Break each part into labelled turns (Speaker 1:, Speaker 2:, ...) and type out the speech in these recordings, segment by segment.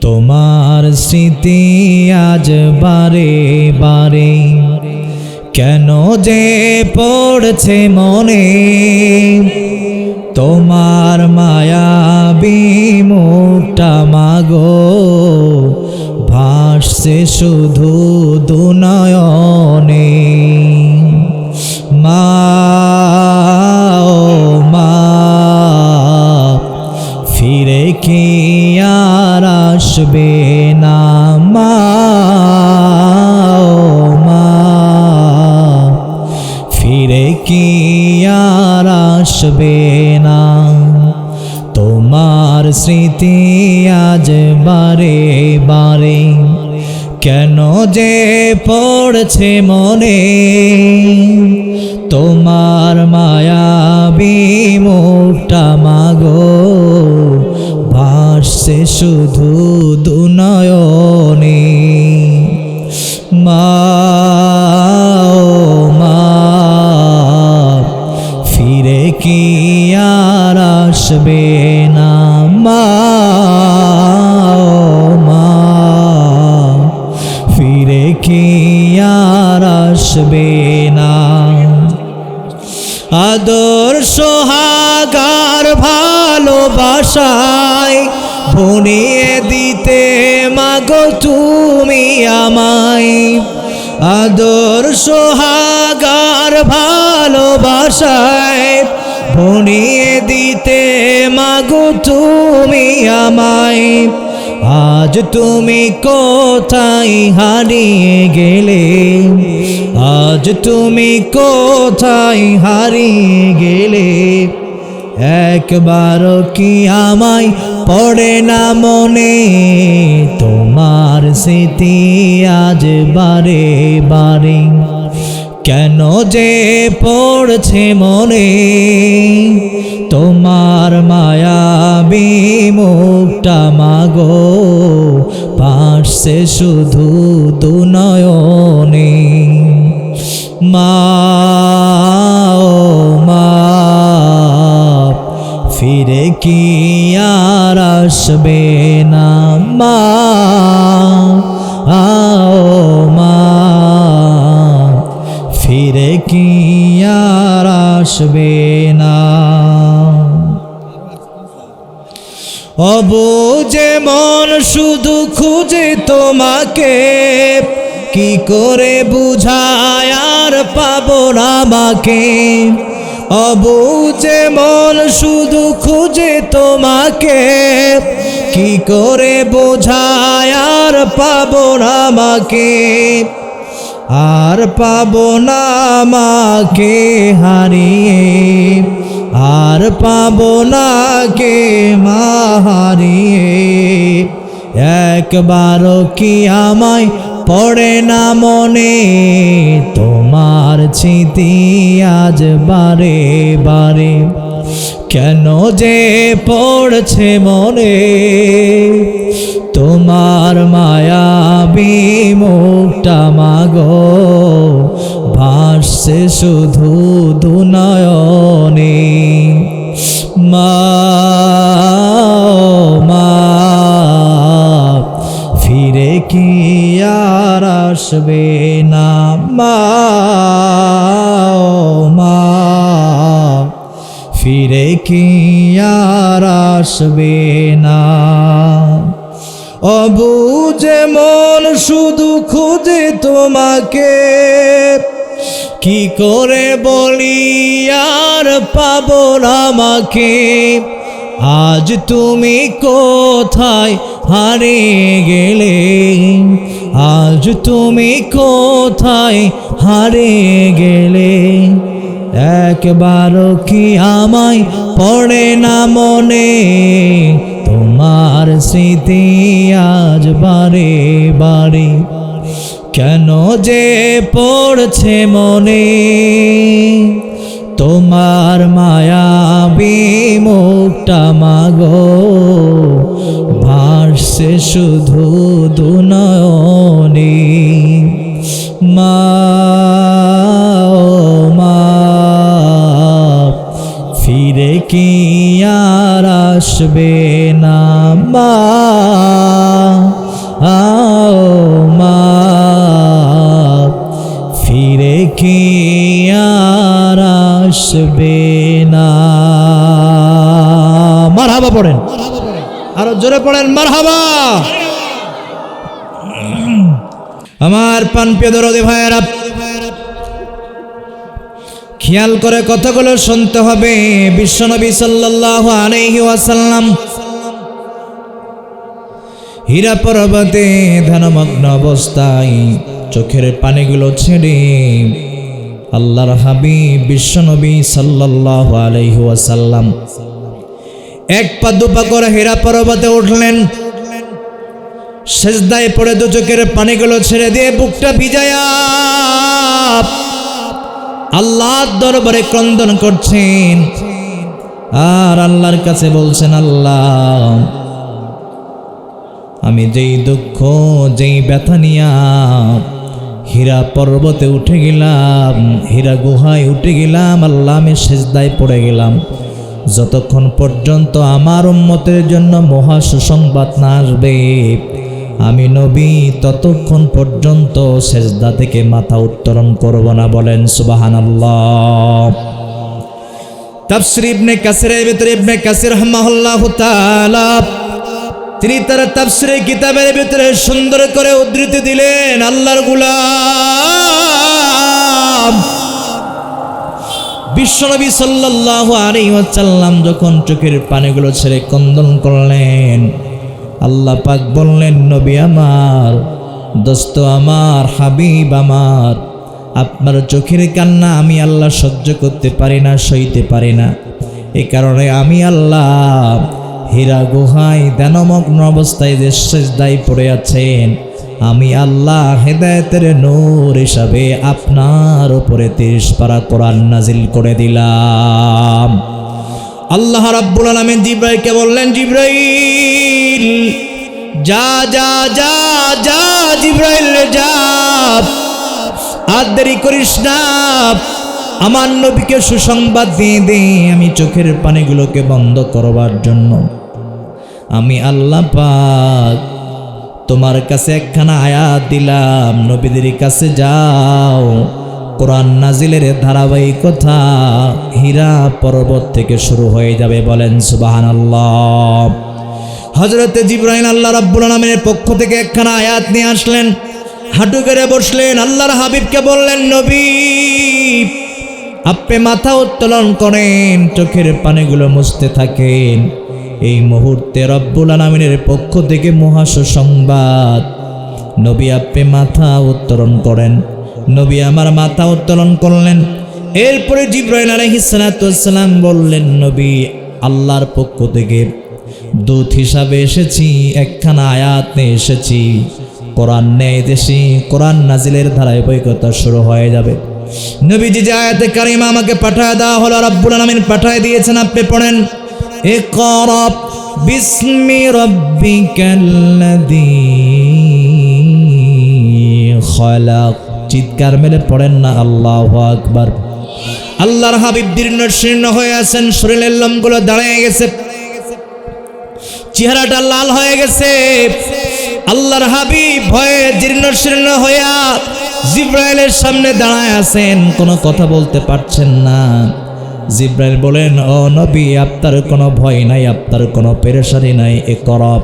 Speaker 1: তোমার স্মৃতি আজ বারে বারে কেন যে পড়ছে মনে, তোমার মায়াবী মুখটা মাগো ভাসছে শুধু দুনয়নে। মা ও মা, ফিরে কি আর আসবে না? মা ও মা, ফিরে কি আর আসবে না? তোমার স্মৃতি আজ বারে বারে কেন যে পড়ছে মনে, তোমার মায়াবী মুখটা মাগো ভাসছে শুধু দুনয়নে। মা ও মা, ফিরে কি আর আসবে না? মা ও মা, ফিরে কি আর আসবে না? আদর সোহাগার ভালোবাসায় ভুনিয়ে দিতে মাগো তুমি আমায়। আদর সোহাগার ভালোবাসায় ভুনিয়ে দিতে মাগো তুমি আমায়। আজ তুমি কোথায় হারিয়ে গেলে, আজ তুমি কোথায় হারিয়ে গেলে? একবার কি আমায় পড়ে না মনে, তোমার স্মৃতি আজ বারে বারে কেন যে পড়ছে মনে, তোমার মায়াবী মুখটা মাগো ভাসছে শুধু দুনয়নে। মা ও মা, ফিরে কি আর আসবে না? মা ও মা, ফিরে কি আর আসবে না? অবুঝে মন শুধু খুঁজে তোমাকে, কি করে বুঝায় আর পাবো না আমাকে। অবুঝে মন শুধু খুঁজে তোমাকে, কি করে বোঝায় আর পাবো না আমাকে। আর পাবো না আমাকে হারিয়ে, আর পাবো না কে মা হারিয়ে। একবারও কি আমায় পড়ে না মনে, তোমার স্মৃতি আজ বারে বারে কেন যে পড়ছে মনে, তোমার মায়াবী মুখটা মাগো ভাসছে শুধু দুনয়নে। মা ও মা, ফিরে কি আর আসবে না? মা ও মা, ফিরে কি আর আসবে না? অবুঝে মন শুধু খুঁজে তোমাকে, কি করে বলি আর পাবো না আমাকে। আজ তুমি কোথায় হারিয়ে গেলে, আজ তুমি কোথায় হারিয়ে গেলে? একবারও কি আমায় পড়ে না মনে, তোমার স্মৃতি আজ বারে বারে কেন যে পড়ছে মনে, তোমার মায়াবী মুখটা মাগো ভাসছে শুধু দুনয়নে। মা ও মা, ফিরে কি আর আসবে না? মা আসবে না। মারহাবা পড়েন, আরো জোরে পড়েন মারহাবা। আমার প্রাণপ্রিয় দরদি ভাইয়েরা, খেয়াল করে কথাগুলো শুনতে হবে। বিশ্বনবী সাল্লাল্লাহু আলাইহি ওয়াসাল্লাম হীরা পর্বতে ধ্যানমগ্ন অবস্থায় চোখের পানিগুলো ছেড়ে আল্লাহর হাবিব বিশ্বনবী সাল্লাল্লাহু আলাইহি ওয়াসাল্লাম এক পা দুপা করে হীরা পর্বতে উঠলেন। সেজদায় পড়ে দু চোখের পানিগুলো ছেড়ে দিয়ে বুকটা ভিজায়া আল্লাহর দরবারে ক্রন্দন করছেন আর আল্লাহর কাছে বলছেন, আল্লাহ, আমি যেই দুঃখ যেই ব্যথা নিয়া হীরা পর্বতে উঠে গেলাম, হীরা গুহায় উঠে গেলাম, আল্লাহ আমি সেজদায় পড়ে গেলাম, যতক্ষণ পর্যন্ত আমার উম্মতের জন্য মহা সুসংবাদ না আসবে আমি নবী ততক্ষণ পর্যন্ত সেজদা থেকে মাথা উত্তোলন করব না। বলেন সুবহানাল্লাহ। তাফসীর ইবনে কাসিরের ভিতরে ইবনে কাসির রাহিমাহুল্লাহু তাআলা তিনি তার তাফসীরের কিতাবের ভিতরে সুন্দর করে উদ্ধৃতি দিলেন, আল্লাহর গোলাম বিশ্বনবী সাল্লাল্লাহু আলাইহি ওয়াসাল্লাম যখন চোখের পানিগুলো ছেড়ে ক্রন্দন করলেন, আল্লাহ পাক বললেন, নবী আমার, দোস্ত আমার, হাবিব আমার, আপনার চোখের কান্না আমি আল্লাহ সহ্য করতে পারি না, সইতে পারি না। এই কারণে আমি আল্লাহ হীরা গুহায় ধ্যানমগ্ন অবস্থায় যে সেজদায় পড়ে আছেন, আমি আল্লাহ হেদায়েতের নূর হিসাবে আপনার উপরে 30 পারা কোরআন নাজিল করে দিলাম। আল্লাহ রাব্বুল আলামিন জিবরাইলকে বললেন, জিবরাইল যা যা যা যা, জিবরাইল যা, আর দেরি করিস না, আমার নবীকে সুসংবাদ দিয়ে দে আমি চোখের পানিগুলোকে বন্ধ করবার জন্য আমি আল্লাহ পাক তোমার কাছে একখানা আয়াত দিলাম, নবীদের কাছে যাও, কোরআন নাজিলের ধারাবাহিকতা হীরা পর্বত থেকে শুরু হয়ে যাবে। বলেন সুবহানাল্লাহ। হযরতে জিবরাইল আল্লাহ রাব্বুল আলামিনের পক্ষ থেকে একখানা আয়াত নিয়ে আসলেন, হাঁটু গেড়ে বসলেন, আল্লাহর হাবিবকে বললেন, নবী আপনি মাথা উত্তোলন করেন, চোখের পানিগুলো মুছতে থাকেন। এই মুহূর্তে রব্বুল আলামিনের পক্ষ থেকে মহা সুসংবাদ, নবী আপনি মাথা উত্তোলন করেন। নবী আমার মাথা উত্তোলন করলেন। এরপরে জিবরাইল আলাইহিস সালাতু ওয়াস সালাম বললেন, নবী আল্লাহর পক্ষ থেকে দূত হিসাবে এসেছি, একখানা আয়াত নিয়ে এসেছি, কোরআন নিয়ে এসেছি, কোরআন নাজিলের ধারাবাহিকতা শুরু হয়ে যাবে। নবীজি যে আয়াতে কারিমা আমাকে পাঠায় দেওয়া হলো, রব্বুল আলামিন পাঠায় দিয়েছেন, আপনি পড়েন, ইকরা বিসমি রাব্বিকাল্লাযী খালাক। চিৎকার মেরে পড়েন না আল্লাহু আকবার। আল্লাহর হাবিব দীর্ণ শীর্ণ হয়ে আছেন, শরীরের লোমগুলো দাঁড়িয়ে গেছে, চেহারাটা লাল হয়ে গেছে। আল্লাহর হাবিব ভয়ে জীর্ণ শীর্ণ হইয়া জিবরাইলের সামনে দাঁড়ায় আছেন, কোনো কথা বলতে পারছেন না। জিবরাইল বলেন, ও নবী আপনার কোনো ভয় নাই, আপনার কোনো পেরেশানি নাই, ইকরা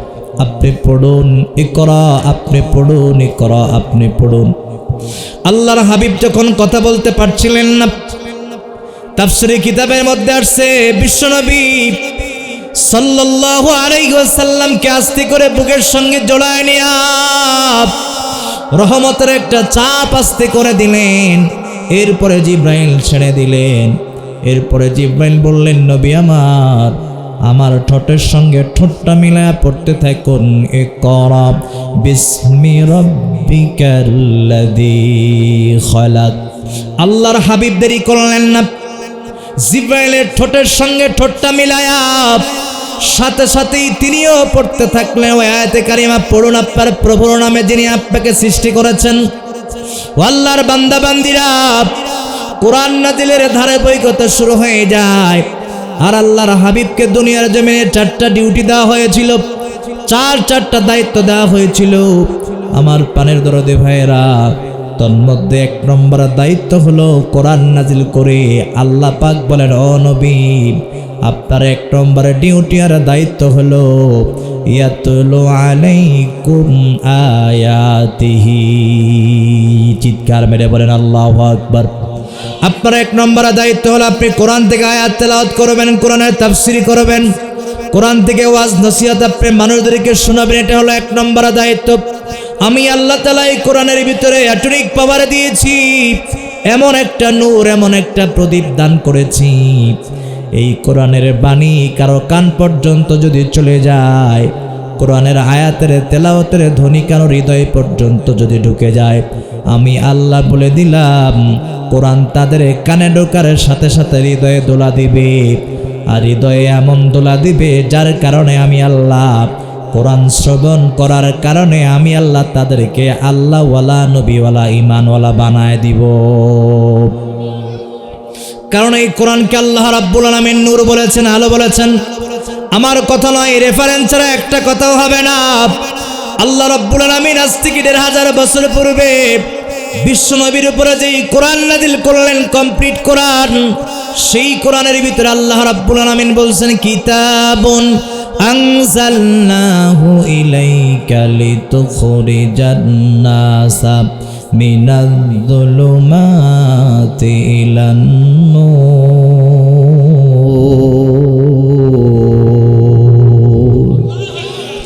Speaker 1: আপনি পড়ুন, ইকরা আপনি পড়ুন, ইকরা আপনি পড়ুন। আল্লাহর হাবিব যখন কথা বলতে পারছিলেন না, তাফসীরে কিতাবের মধ্যে আসছে বিশ্বনবী সাল্লাল্লাহু আলাইহি ওয়াসাল্লামকে আস্তে করে বুকের সঙ্গে জড়ায় নিয়া রহমতের একটা চাপ আস্তে করে দিলেন। এরপরে জিবরাইল ছেড়ে দিলেন। এরপরে জিবরাইল বললেন, নবী আমার, আমার ঠোঁটের সঙ্গে ঠোঁটটা মিলায়া পড়তে থাকুন, ইকরা বিসমি রাব্বিকাল্লাযী খালাক। আল্লাহর হাবিব দেরি করলেন না, জিবরাইলের ঠোঁটের সঙ্গে ঠোঁটটা মিলায়া সাথে সাথেই তিনিও পড়তে থাকলেন, ওই আয়াতে কারিমা পড়ুন, আপনার প্রভুর নামে যিনি আপনাকে সৃষ্টি করেছেন। ও আল্লাহর বান্দা বান্দিরা, কোরআন নাজিলের ধারাবাহিকতা শুরু হয়ে যায়। আর আল্লাহর হাবিবকে দুনিয়ার জমিনে 4টা ডিউটি দেওয়া হয়েছিল, 4টা দায়িত্ব দেওয়া হয়েছিল। আমার পানের দরদে ভাইয়েরা, তন্মধ্যে 1 নম্বর দায়িত্ব হলো কোরআন নাজিল করে। আল্লাহ পাক বলেন, ও নবী, আপনার 1 নম্বর ডিউটি আর দায়িত্ব হলো ইয়াতুলু আলাইকুম আয়াতিহি। চিৎকার মেরে বলেন আল্লাহু আকবার। আপনার 1 নম্বর দায়িত্ব হলো আপনি কোরআন থেকে আয়াত তেলাওয়াত করবেন, কোরআনের তাফসীর করবেন, কোরআন থেকে ওয়াজ নসিহত আপনি মানুষদেরকে শোনাবেন। এটা হলো 1 নম্বর দায়িত্ব। আমি আল্লাহ তাআলা এই কোরআনের ভিতরে অ্যাটমিক পাওয়ার দিয়েছি, এমন একটা নূর, এমন একটা প্রদীপ দান করেছি। এই কোরআনের বাণী কারো কান পর্যন্ত যদি চলে যায়, কোরআনের আয়াতের তেলাওয়াতের ধ্বনি কারো হৃদয় পর্যন্ত যদি ঢুকে যায়, আমি আল্লাহ বলে দিলাম কোরআন তাদের কানে ঢোকার সাথে সাথে হৃদয়ে দোলা দিবে। আর হৃদয়ে এমন দোলা দিবে যার কারণে আমি আল্লাহ কোরআন শ্রবণ করার কারণে আমি আল্লাহ তাদেরকে আল্লাহওয়ালা, নবীওয়ালা, ঈমানওয়ালা বানায় দিব। কারণ এই কোরআনকে আল্লাহ রাব্বুল আলামিন নূর বলেছেন, আলো বলেছেন। আমার কথা নয়, রেফারেন্স ছাড়া একটা কথাও হবে না। আল্লাহ রাব্বুল আলামিন আজ থেকে ১৫০০ বছর পূর্বে বিশ্ব নবীর উপরে যেই কোরআন নাযিল করলেন, কমপ্লিট কোরআন, সেই কোরআনের ভিতরে আল্লাহ রাব্বুল আলামিন বলছেন, কিতাবুন আনজালনাহু ইলাইকা লিতুখরিজান নাসা মিনাজ-যুলুমাতি ইলান-নূর।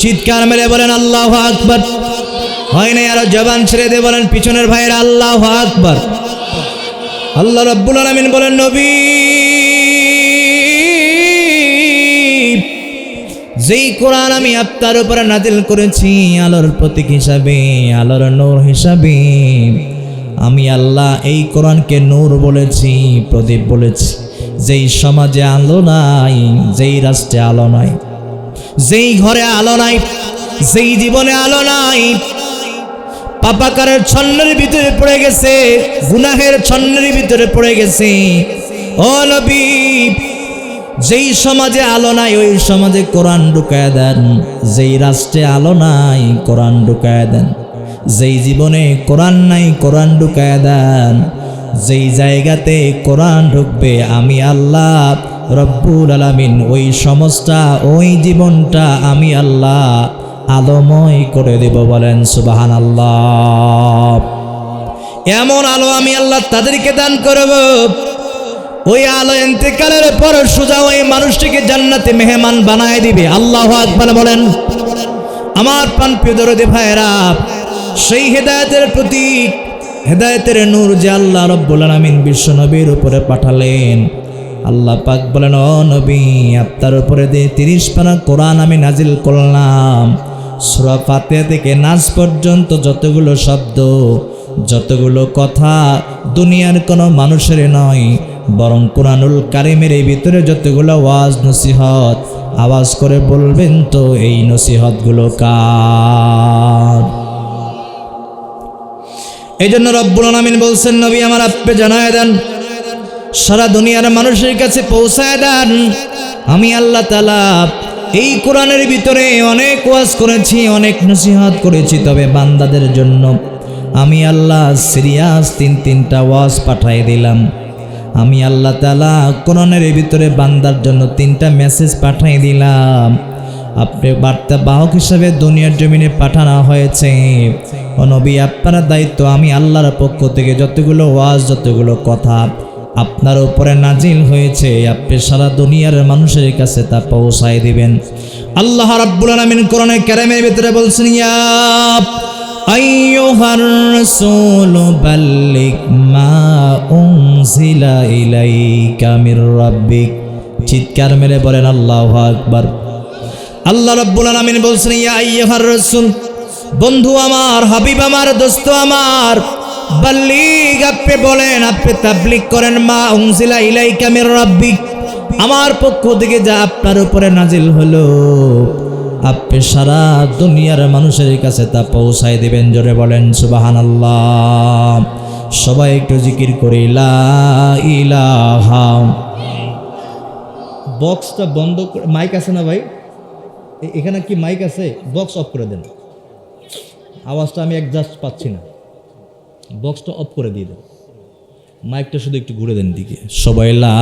Speaker 1: চিৎকার মেরে বলেন আল্লাহু আকবার। হয় না আরো জবান ছেড়ে দিয়ে বলেন পিছনের ভাইয়েরা আল্লাহু আকবার। আল্লাহ রাব্বুল আলামিন বলেন, নবী, যেই কোরআন আমি আপনার উপরে নাজিল করেছি আলোর প্রতীক হিসাবে, আলোর নূর হিসাবে, আমি আল্লাহ এই কোরআনকে নূর বলেছি, প্রদীপ বলেছি। যেই সমাজে আলো নাই, যেই রাষ্ট্রে আলো নাই, যেই ঘরে আলো নাই, যেই জীবনে আলো নাই, পাপাকারের ছন্নের ভিতরে পড়ে গেছে, গুনাহের ছন্নের ভিতরে পড়ে গেছে, ও নবী, যেই সমাজে আলো নাই ওই সমাজে কোরআন ঢুকায় দেন। যেই রাষ্ট্রে আলো নাই কোরআন ঢুকায় দেন। যেই জীবনে কোরআন নাই কোরআন ঢুকায় দেন। যেই জায়গাতে কোরআন ঢুকবে আমি আল্লাহ রব্বুল আলামিন ওই সমাজটা, ওই জীবনটা আমি আল্লাহ আলোময় করে দেব। বলেন সুবহানাল্লাহ। এমন আলো আমি আল্লাহ তাদেরকে দান করব, ওই আলো ইন্তেকালের পর সোজা ওই মানুষটিকে জান্নাতে মেহমান বানায় দিবে। আল্লাহু আকবার বলেন। আমার প্রাণপ্রিয় দরদি ভাইরা, সেই হেদায়েতের প্রতীক, হেদায়েতের নূর যে আল্লাহ রব্বুল আলামিন বিশ্ব নবীর উপরে পাঠালেন, আল্লাহ পাক বলেন, ও নবী, আপনার উপরে দিয়ে 30 পারা কোরআন আমি নাজিল করলাম। সূরা ফাতিহা থেকে নাস পর্যন্ত যতগুলো শব্দ, যতগুলো কথা দুনিয়ার কোনো মানুষের নয়, বরং কোরআনুল কারিমের এই ভিতরে যতগুলো ওয়াজ নসিহত, আওয়াজ করে বলবেন তো এই নসিহতগুলো কার? এই জন্য রব্বুল আলামিন বলছেন, নবী আমার আপনি জানায় দেন, সারা দুনিয়ার মানুষের কাছে পৌঁছায় দেন, আমি আল্লাহ তাআলা এই কোরআনের ভিতরে অনেক ওয়াজ করেছি, অনেক নসিহত করেছি, তবে বান্দাদের জন্য আমি আল্লাহ সিরিয়াস 3টা ওয়াজ পাঠিয়ে দিলাম। আমি আল্লাহ তাআলা কোরআনের ভিতরে বান্দার জন্য 3টা মেসেজ পাঠিয়ে দিলাম। আপনি বার্তা বাহক হিসেবে দুনিয়ার জমিনে পাঠানো হয়েছে। ও নবী, আপনার দায়িত্ব আমি আল্লাহর পক্ষ থেকে যতগুলো ওয়াজ, যতগুলো কথা আপনার উপরে নাজিল হয়েছে, আপনি সারা দুনিয়ার মানুষের কাছে তা পৌঁছায় দিবেন। আল্লাহ রাব্বুল আলামিন কোরআনে কারিমের ভিতরে বলছেন, ইয়া আইয়ুহার রাসূলু বাল্লিগ মা উনজিলা ইলাইকা মির রাব্বিক। চিৎকার মেরে বলেন আল্লাহু আকবার। আল্লাহ রাব্বুল আলামিন বলছেন, ইয়া আইয়ুহার রাসূল, বন্ধু আমার, হাবিব আমার, দোস্ত আমার, বাল্লিগ, আপনি বলেন, আপনি তাবলীগ করেন, মা উনজিলা ইলাইকা মির রাব্বিক, আমার পক্ষ থেকে যা আপনার উপরে নাজিল হলো আপনি সারা দুনিয়ার মানুষের কাছে তা পৌঁছায় দিবেন। জোরে বলেন সুবহানাল্লাহ। সবাই একটু জিকির করি লা ইলাহা। বক্সটা বন্ধ করে, মাইক আছে না ভাই? এখানে কি মাইক আছে? বক্স অফ করে দেন, আওয়াজটা আমি অ্যাডজাস্ট পাচ্ছি না। বক্সটা অফ করে দিয়ে দেন, মাইকটা শুধু একটু ঘুরে দেন দিকে। সবাই লা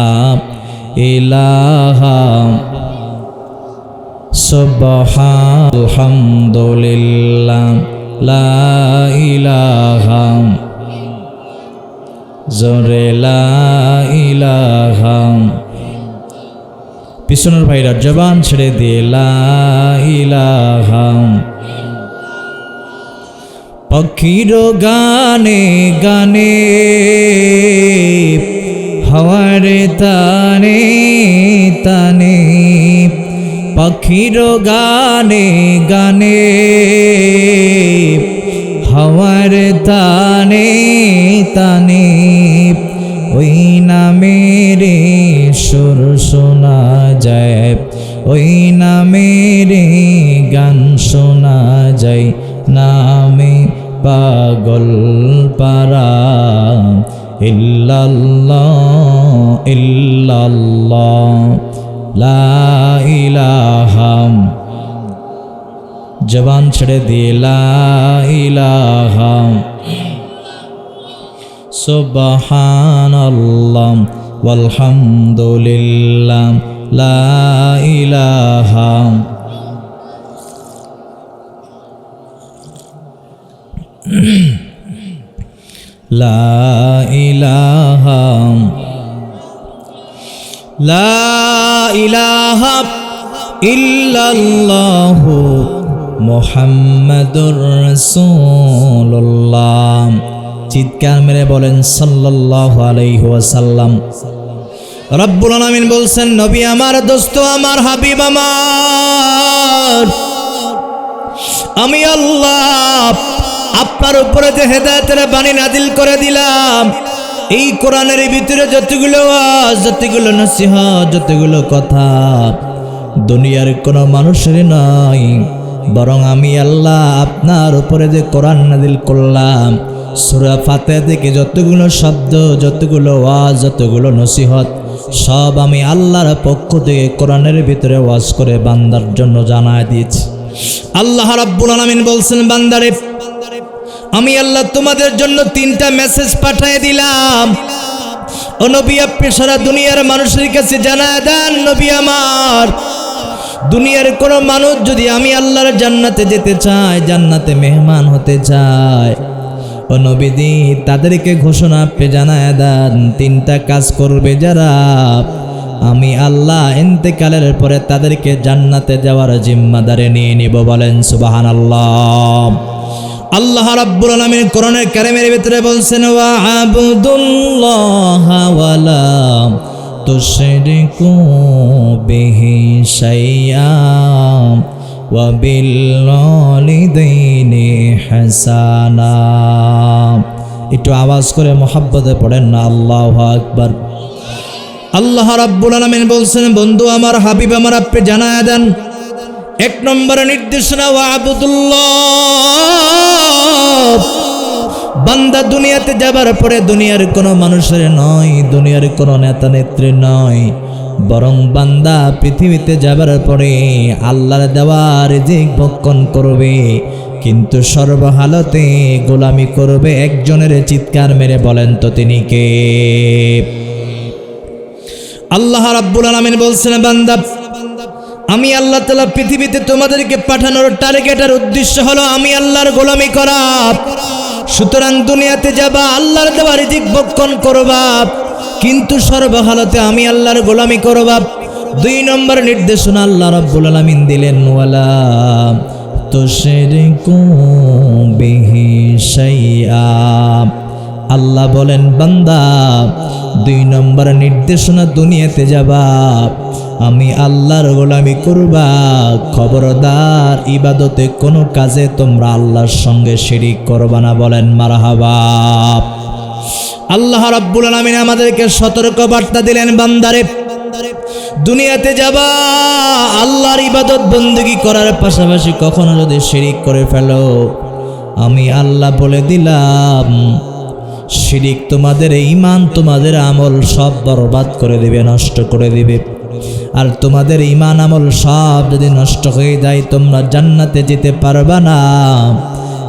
Speaker 1: ইলাহা সুবহানাল হামদুলিল্লাহ লা ইলাহা জোরে লা ইলাহা। পিছনের ভাইরা জবান ছেড়ে দিয়ে লা ইলাহা। পক্ষীর গানে গানে হাওয়ার তানে তানে, পক্ষীর গানে গানে হাওয়ার তানে তানে, ওই নামের সুর শোনা যায়, ওই নামের গান শোনা যায়, নামে পাগল পারা। ইল্লাল্লাহ ইল্লাল্লাহ লা ইলাহা। জবান ছেড়ে দিয়ে লা ইলাহা সুবহানাল্লাহ ওয়ালহামদুলিল্লাহ লা ইলাহা। লা ইলাহা লা ইলাহা ইল্লাল্লাহু মুহাম্মাদুর রাসূলুল্লাহ। চিৎকার মেরে বলেন সাল্লাল্লাহু আলাইহি ওয়াসাল্লাম। রব্বুল আলামিন বলছেন, নবী আমার, দোস্ত আমার, হাবিব আমার, আমি আল্লাহ আপনার উপরে যে হেদায়েতের বাণী নাজিল করে দিলাম, এই কোরআনের ভিতরে যতগুলো ওয়াজ, যতগুলো নসিহত, যতগুলো কথা দুনিয়ার কোনো মানুষের নয়, বরং আমি আল্লাহ আপনার উপরে যে কোরআন নাজিল করলাম, সূরা ফাতিহা থেকে যতগুলো শব্দ, যতগুলো ওয়াজ, যতগুলো নসিহত, সব আমি আল্লাহর পক্ষ থেকে কোরআনের ভিতরে ওয়াজ করে বান্দার জন্য জানায় দিয়েছি। আল্লাহ রাব্বুল আলামিন বলছেন, বান্দারে আমি আল্লাহ তোমাদের জন্য 3টা মেসেজ পাঠিয়ে দিলাম। ও নবী, আপনি সারা দুনিয়ার মানুষের কাছে জানায় দেন, নবী আমার, দুনিয়ার কোনো মানুষ যদি আমি আল্লাহর জান্নাতে যেতে চায়, জান্নাতে মেহমান হতে চায়, ও নবীজি তাদেরকে ঘোষণা আপনি জানায় দেন, 3টা কাজ করবে যারা, আমি আল্লাহ ইন্তেকালের পরে তাদেরকে জান্নাতে যাওয়ার জিম্মাদারি নিয়ে নিব। বলেন সুবহানাল্লাহ। আল্লাহ রাব্বুল আলামিন কোরআনের কারিমের ভিতরে বলছেন, ওয়া আবুদুল্লাহ ওয়া লা তুশরিকু বিহি শাইআ ওয়া বিল ওয়ালিদাইনি হাসানা। একটু আওয়াজ করে মুহাব্বতে পড়েন না আল্লাহু আকবার। আল্লাহ রাব্বুল আলামিন বলছেন, বন্ধু আমার, হাবিব আমার, আপনি জানায় দেন, 1 নম্বর নির্দেশনা, ওয়া আবুদুল্লাহ, বান্দা দুনিয়াতে যাবার পরে দুনিয়ার কোনো মানুষের নয়, দুনিয়ার কোনো নেতা নেত্রী নয়, বরং বান্দা পৃথিবীতে যাবার পরে আল্লাহর দেওয়া রিজিক ভক্ষণ করবে, কিন্তু সর্বহালতে গোলামি করবে একজনের। চিৎকার মেরে বলেন তো তিনি কে? আল্লাহ রাব্বুল আলামিন বলছেন, বান্দা আমি আল্লাহ তাআলা পৃথিবীতে তোমাদেরকে পাঠানোর টার্গেট আর উদ্দেশ্য হলো আমি আল্লাহর গোলামি করা। সুতরাং দুনিয়াতে যাবা, আল্লাহর দেওয়া রিজিক ভক্ষণ করবা, কিন্তু সর্বহালতে আমি আল্লাহর গোলামি করবা। 2 নম্বর নির্দেশনা আল্লাহ রাব্বুল আলামিন দিলেন, ওয়ালা তুশরিকু বিহি শাইআ। আল্লাহ বলেন, বান্দা 2 নম্বর নির্দেশনা, দুনিয়াতে যাবা, আমি আল্লাহর গোলামি করবা, খবরদার ইবাদতে কোনো কাজে তোমরা আল্লাহর সঙ্গে শিরিক করবা না। বলেন মারহাবা। আল্লাহ রাব্বুল আলামিন আমাদেরকে সতর্ক বার্তা দিলেন, বান্দারে দুনিয়াতে যাবা, আল্লাহর ইবাদত বندگی করার পাশাপাশি কখনো যদি শিরিক করে ফেলো, আমি আল্লাহ বলে দিলাম, শিরিক তোমাদের ঈমান, তোমাদের আমল সব বরবাদ করে দিবে, নষ্ট করে দিবে। আর তোমাদের ঈমান আমল সব যদি নষ্ট হয়ে যায়, তোমরা জান্নাতে যেতে পারবা না।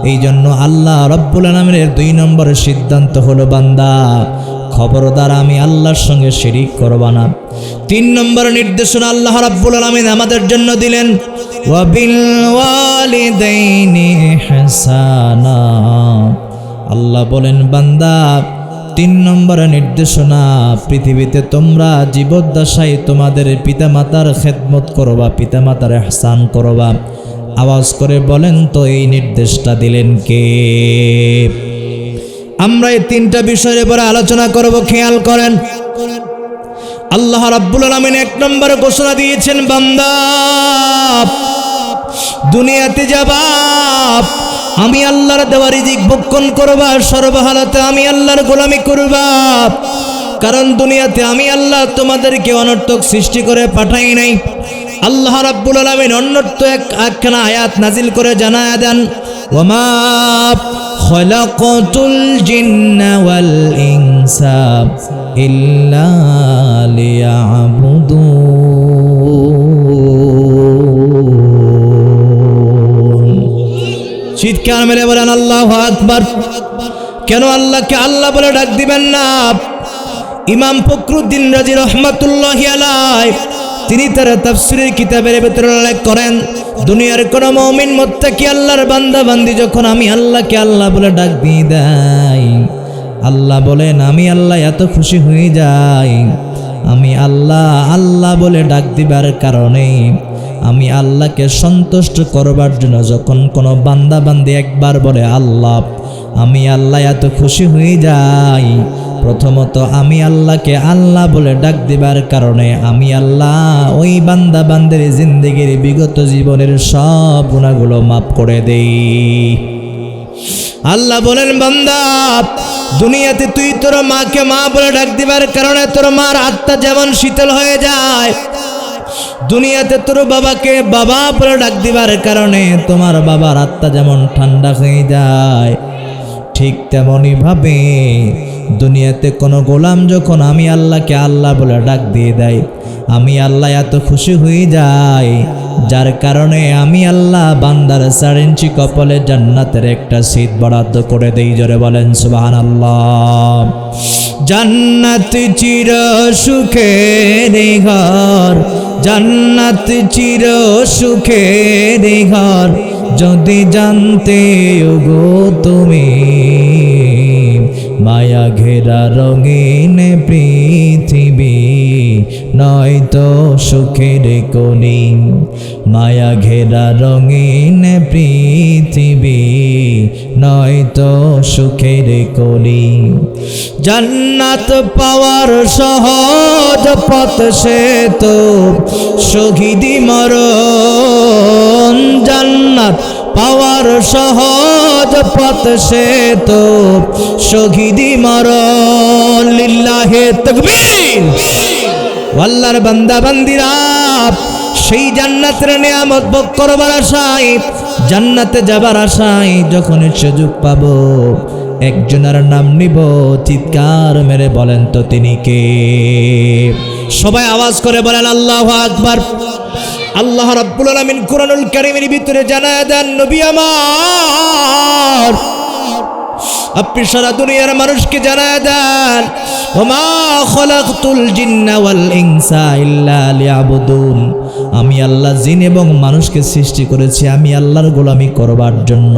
Speaker 1: এই জন্য আল্লাহ রাব্বুল আলামিনের 2 নম্বর সিদ্ধান্ত হলো, বান্দা খবরদার আমি আল্লাহর সঙ্গে শিরিক করবা না। 3 নম্বর নির্দেশনা আল্লাহ রাব্বুল আলামিন আমাদের জন্য দিলেন, ওয়া বিল ওয়ালিদাইনি ইহসানা। আল্লাহ বলেন, বান্দা 3 নম্বর নির্দেশনা, পৃথিবীতে তোমরা জীবদ্দশায় তোমাদের পিতামাতার খেদমত করবা, পিতামাতার ইহসান করবা। আওয়াজ করে বলেন তো এই নির্দেশটা দিলেন কে? আমরা এই 3টা বিষয়ের উপরে আলোচনা করব, খেয়াল করেন। আল্লাহ রাব্বুল আলামিন 1 নম্বর ঘোষণা দিয়েছেন, বান্দা দুনিয়াতে যাবা, আমি আল্লাহর দেওয়া রিজিক ভক্ষণ করবা, সর্বহালতে আমি আল্লাহর গোলামি করবা। কারণ দুনিয়াতে আমি আল্লাহ তোমাদেরকে অনর্থক সৃষ্টি করে পাঠাই নাই। আল্লাহ রাব্বুল আলামিন অন্যত্র একখানা আয়াত নাজিল করে জানায়া দেন, ওয়ামা খলাকতুল জিন্না ওয়াল ইনসা ইল্লা লিয়াবুদুন। চিৎকার মেরে বলেন আল্লাহু আকবার। কেন আল্লাহকে আল্লাহ বলে ডাক দিবেন না? ইমাম ফখরুদ্দীন রাজি রহমাতুল্লাহি আলাইহি তিনি তার তাফসীরের কিতাবের ভিতরে উল্লেখ করেন, দুনিয়ার কোন মুমিন মুত্তাকি আল্লাহর বান্দা বান্দি যখন আমি আল্লাহকে আল্লাহ বলে ডাক দিয়ে দেয়, আল্লাহ বলেন আমি আল্লাহ এত খুশি হয়ে যাই। আমি আল্লাহ আল্লাহ বলে ডাক দিবার কারণে আমি আল্লাহকে সন্তুষ্ট করবার জন্য যখন কোনো বান্দা বান্দি একবার বলে আল্লাহ, আমি আল্লাহ এত খুশি হয়ে যাই। প্রথমত আমি আল্লাহকে আল্লাহ বলে ডাক দিবার কারণে আমি আল্লাহ ওই বান্দা বান্দির জিন্দেগির বিগত জীবনের সব গুনাহগুলো মাফ করে দেই। আল্লাহ বলেন, বান্দা দুনিয়াতে তুই তোর মাকে মা বলে ডাক দিবার কারণে তোর মার আত্মা যেমন শীতল হয়ে যায়, দুনিয়াতে তোর বাবাকে বাবা বলে ডাক দিবার কারণে তোমার বাবার আত্মা যেমন ঠান্ডা হয়ে যায়, ঠিক তেমনি ভাবে দুনিয়াতে কোনো গোলাম যখন আমি আল্লাহকে আল্লাহ বলে ডাক দিয়ে দেয়, আমি আল্লাহ এত খুশি হয়ে যাই, যার কারণে আমি আল্লাহ বান্দার 4 ইঞ্চি কপালে জান্নাতের একটা সিট বরাদ্দ করে দেই। জোরে বলেন সুবহানাল্লাহ। জান্নাত চির সুখের ঘর, জান্নাত চির সুখের ঘর, যদি জানতে ওগো তুমি, মায়া ঘেরা রঙিন পৃথিবী নয়তো সুখের কোনি, মায়া ঘেরা রঙিন পৃথিবী নয়তো সুখের কোনি। জান্নাত পাওয়ার সহজ পথ সে তো শহীদি মরণ, জান্নাত পাওয়ার সহজ পথ সে তো শহীদি মরণ। লিল্লাহে তাকবীর। আল্লাহর বান্দা বান্দিরা সেই জান্নাতের নিয়ামত ভোগ করবার আশায়, জান্নাতে যাবার আশায় যখন সুযোগ পাবো একজনের নাম নিব, চিৎকার মেরে বলেন তো তিনি কে? সবাই আওয়াজ করে বলেন আল্লাহু আকবার। আল্লাহ রাব্বুল আলামিন কুরআনুল কারীমের ভিতরে জানায়া দেন, নবী আমার আপনি সারা দুনিয়ার মানুষকে জানায়া দেন, ওমা খলাকতুল জিন্না ওয়াল ইনসা ইল্লা লিয়াবুদুন। আমি আল্লাহ জিন এবং মানুষকে সৃষ্টি করেছি আমি আল্লাহর গোলামি করবার জন্য,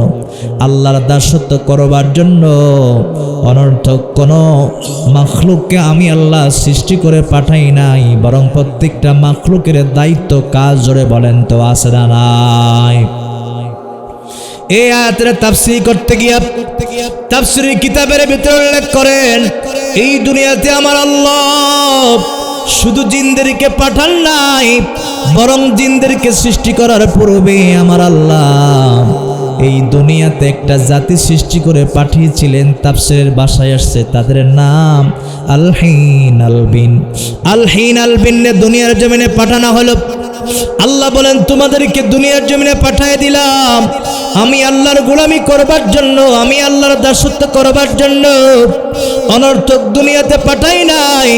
Speaker 1: আল্লাহর দাসত্ব করবার জন্য। অনর্থক কোনো মাখলুককে আমি আল্লাহ সৃষ্টি করে পাঠাই নাই, বরং প্রত্যেকটা মাখলুকের দায়িত্ব কাজ জোরে বলেন তো আছে না নাই? এই আয়াতের তাফসীর করতে গিয়া তাফসীরের কিতাবের ভিতরে উল্লেখ করেন, এই দুনিয়াতে আমার আল্লাহ শুধু জিনদেরকে পাঠান নাই, বরং জিনদেরকে সৃষ্টি করার পূর্বে আমার আল্লাহ এই দুনিয়াতে একটা জাতি সৃষ্টি করে পাঠিয়েছিলেন। তাফসীরের ভাষায় আসছে তাদের নাম আল-হিন আল-বিন। আল-হিন আল-বিনকে দুনিয়ার জমিনে পাঠানো হলো। আল্লাহ বলেন, তোমাদেরকে দুনিয়ার জমিনে পাঠিয়ে দিলাম আমি আল্লাহর গোলামি করবার জন্য, আমি আল্লাহর দাসত্ব করবার জন্য, অনর্থক দুনিয়াতে পাঠাই নাই।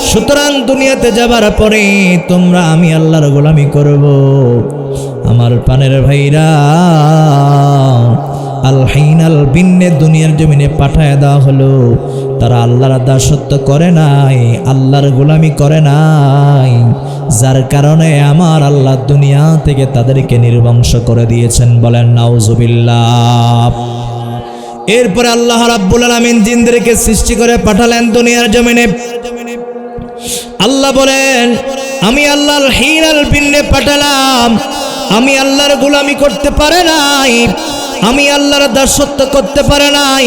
Speaker 1: সুতরাং দুনিয়াতে যাবার পরে তোমরা আমি আল্লাহর গোলামি করব। আমার পানের ভাইরা, আল হিন আল বিন্নে দুনিয়ার জমিনে পাঠায় দেওয়া হলো। তারা আল্লাহর দাসত্ব করে নাই, আল্লাহর গোলামি করে নাই, যার কারণে আমার আল্লাহ দুনিয়া থেকে তাদেরকে নির্বংশ করে দিয়েছেন। বলেন নাউজুবিল্লাহ। এরপরে আল্লাহ রাব্বুল আলামিন জিনদেরকে সৃষ্টি করে পাঠালেন দুনিয়ার জমিনে। আল্লাহ বলেন, আমি আল্লাহর হিন আল বিন্নে পাঠালাম, আমি আল্লাহর গোলামি করতে পারে নাই, আমি আল্লাহর দাসত্ব করতে পারে নাই,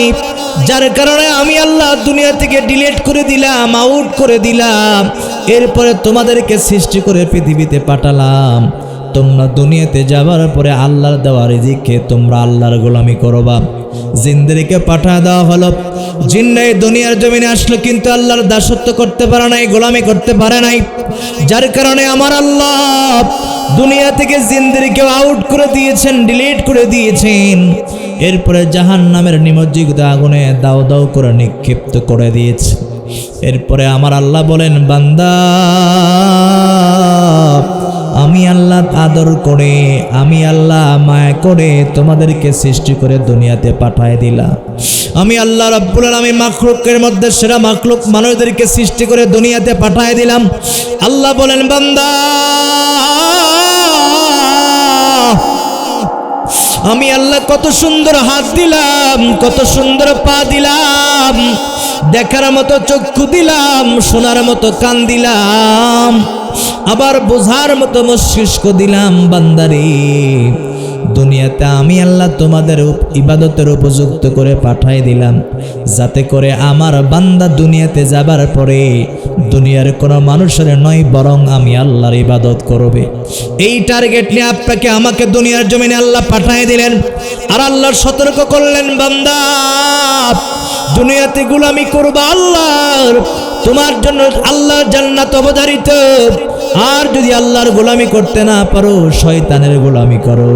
Speaker 1: যার কারণে আমি আল্লাহ দুনিয়া থেকে ডিলিট করে দিলাম, আউট করে দিলাম। এরপরে তোমাদেরকে সৃষ্টি করে পৃথিবীতে পাঠালাম। তোমরা দুনিয়াতে যাবার পরে আল্লাহর দেওয়া রিজিকে তোমরা আল্লাহর গোলামি করবা। জিনদেরকে পাঠা দেওয়া হলো, জিন্নাই দুনিয়ার জমিনে আসলো, কিন্তু আল্লাহর দাসত্ব করতে পারে নাই, গোলামি করতে পারে নাই, যার কারণে আমার আল্লাহ দুনিয়া থেকে জিনদেরকে আউট করে দিয়েছেন, ডিলিট করে দিয়েছেন। এরপরে জাহান্নামের নিমজ্জিত আগুনে দাও দাও করে নিক্ষিপ্ত করে দিয়েছে। এরপরে আমার আল্লাহ বলেন, বান্দা আমি আল্লাহ আদর করে, আমি আল্লাহ মায়া করে তোমাদেরকে সৃষ্টি করে দুনিয়াতে পাঠায় দিলাম। আমি আল্লাহ রাব্বুল আলামিন মাখলুকের মধ্যে সেরা মাখলুক মানুষদেরকে সৃষ্টি করে দুনিয়াতে পাঠায় দিলাম। আল্লাহ বলেন, বান্দা আমি আল্লাহ কত সুন্দর হাত দিলাম, কত সুন্দর পা দিলাম, দেখার মতো চক্ষু দিলাম, শোনার মতো কান দিলাম, আবার বোঝার মতো মস্তিষ্ক দিলাম। বান্দারে, দুনিয়াতে আমি আল্লাহ তোমাদের ইবাদতের উপযুক্ত করে পাঠাই দিলাম, যাতে করে আমার বান্দা দুনিয়াতে যাবার পরে দুনিয়ার কোনো মানুষের নয়, বরং আমি আল্লাহর ইবাদত করবে। এই টার্গেট নিয়ে আপনাকে আমাকে দুনিয়ার জমিনে আল্লাহ পাঠাই দিলেন। আর আল্লাহ সতর্ক করলেন, বান্দা দুনিয়াতে গোলামি করবা আল্লাহর, তোমার জন্য আল্লাহর জান্নাত অবধারিত। আর যদি আল্লাহর গোলামি করতে না পারো, শয়তানের গোলামি করো।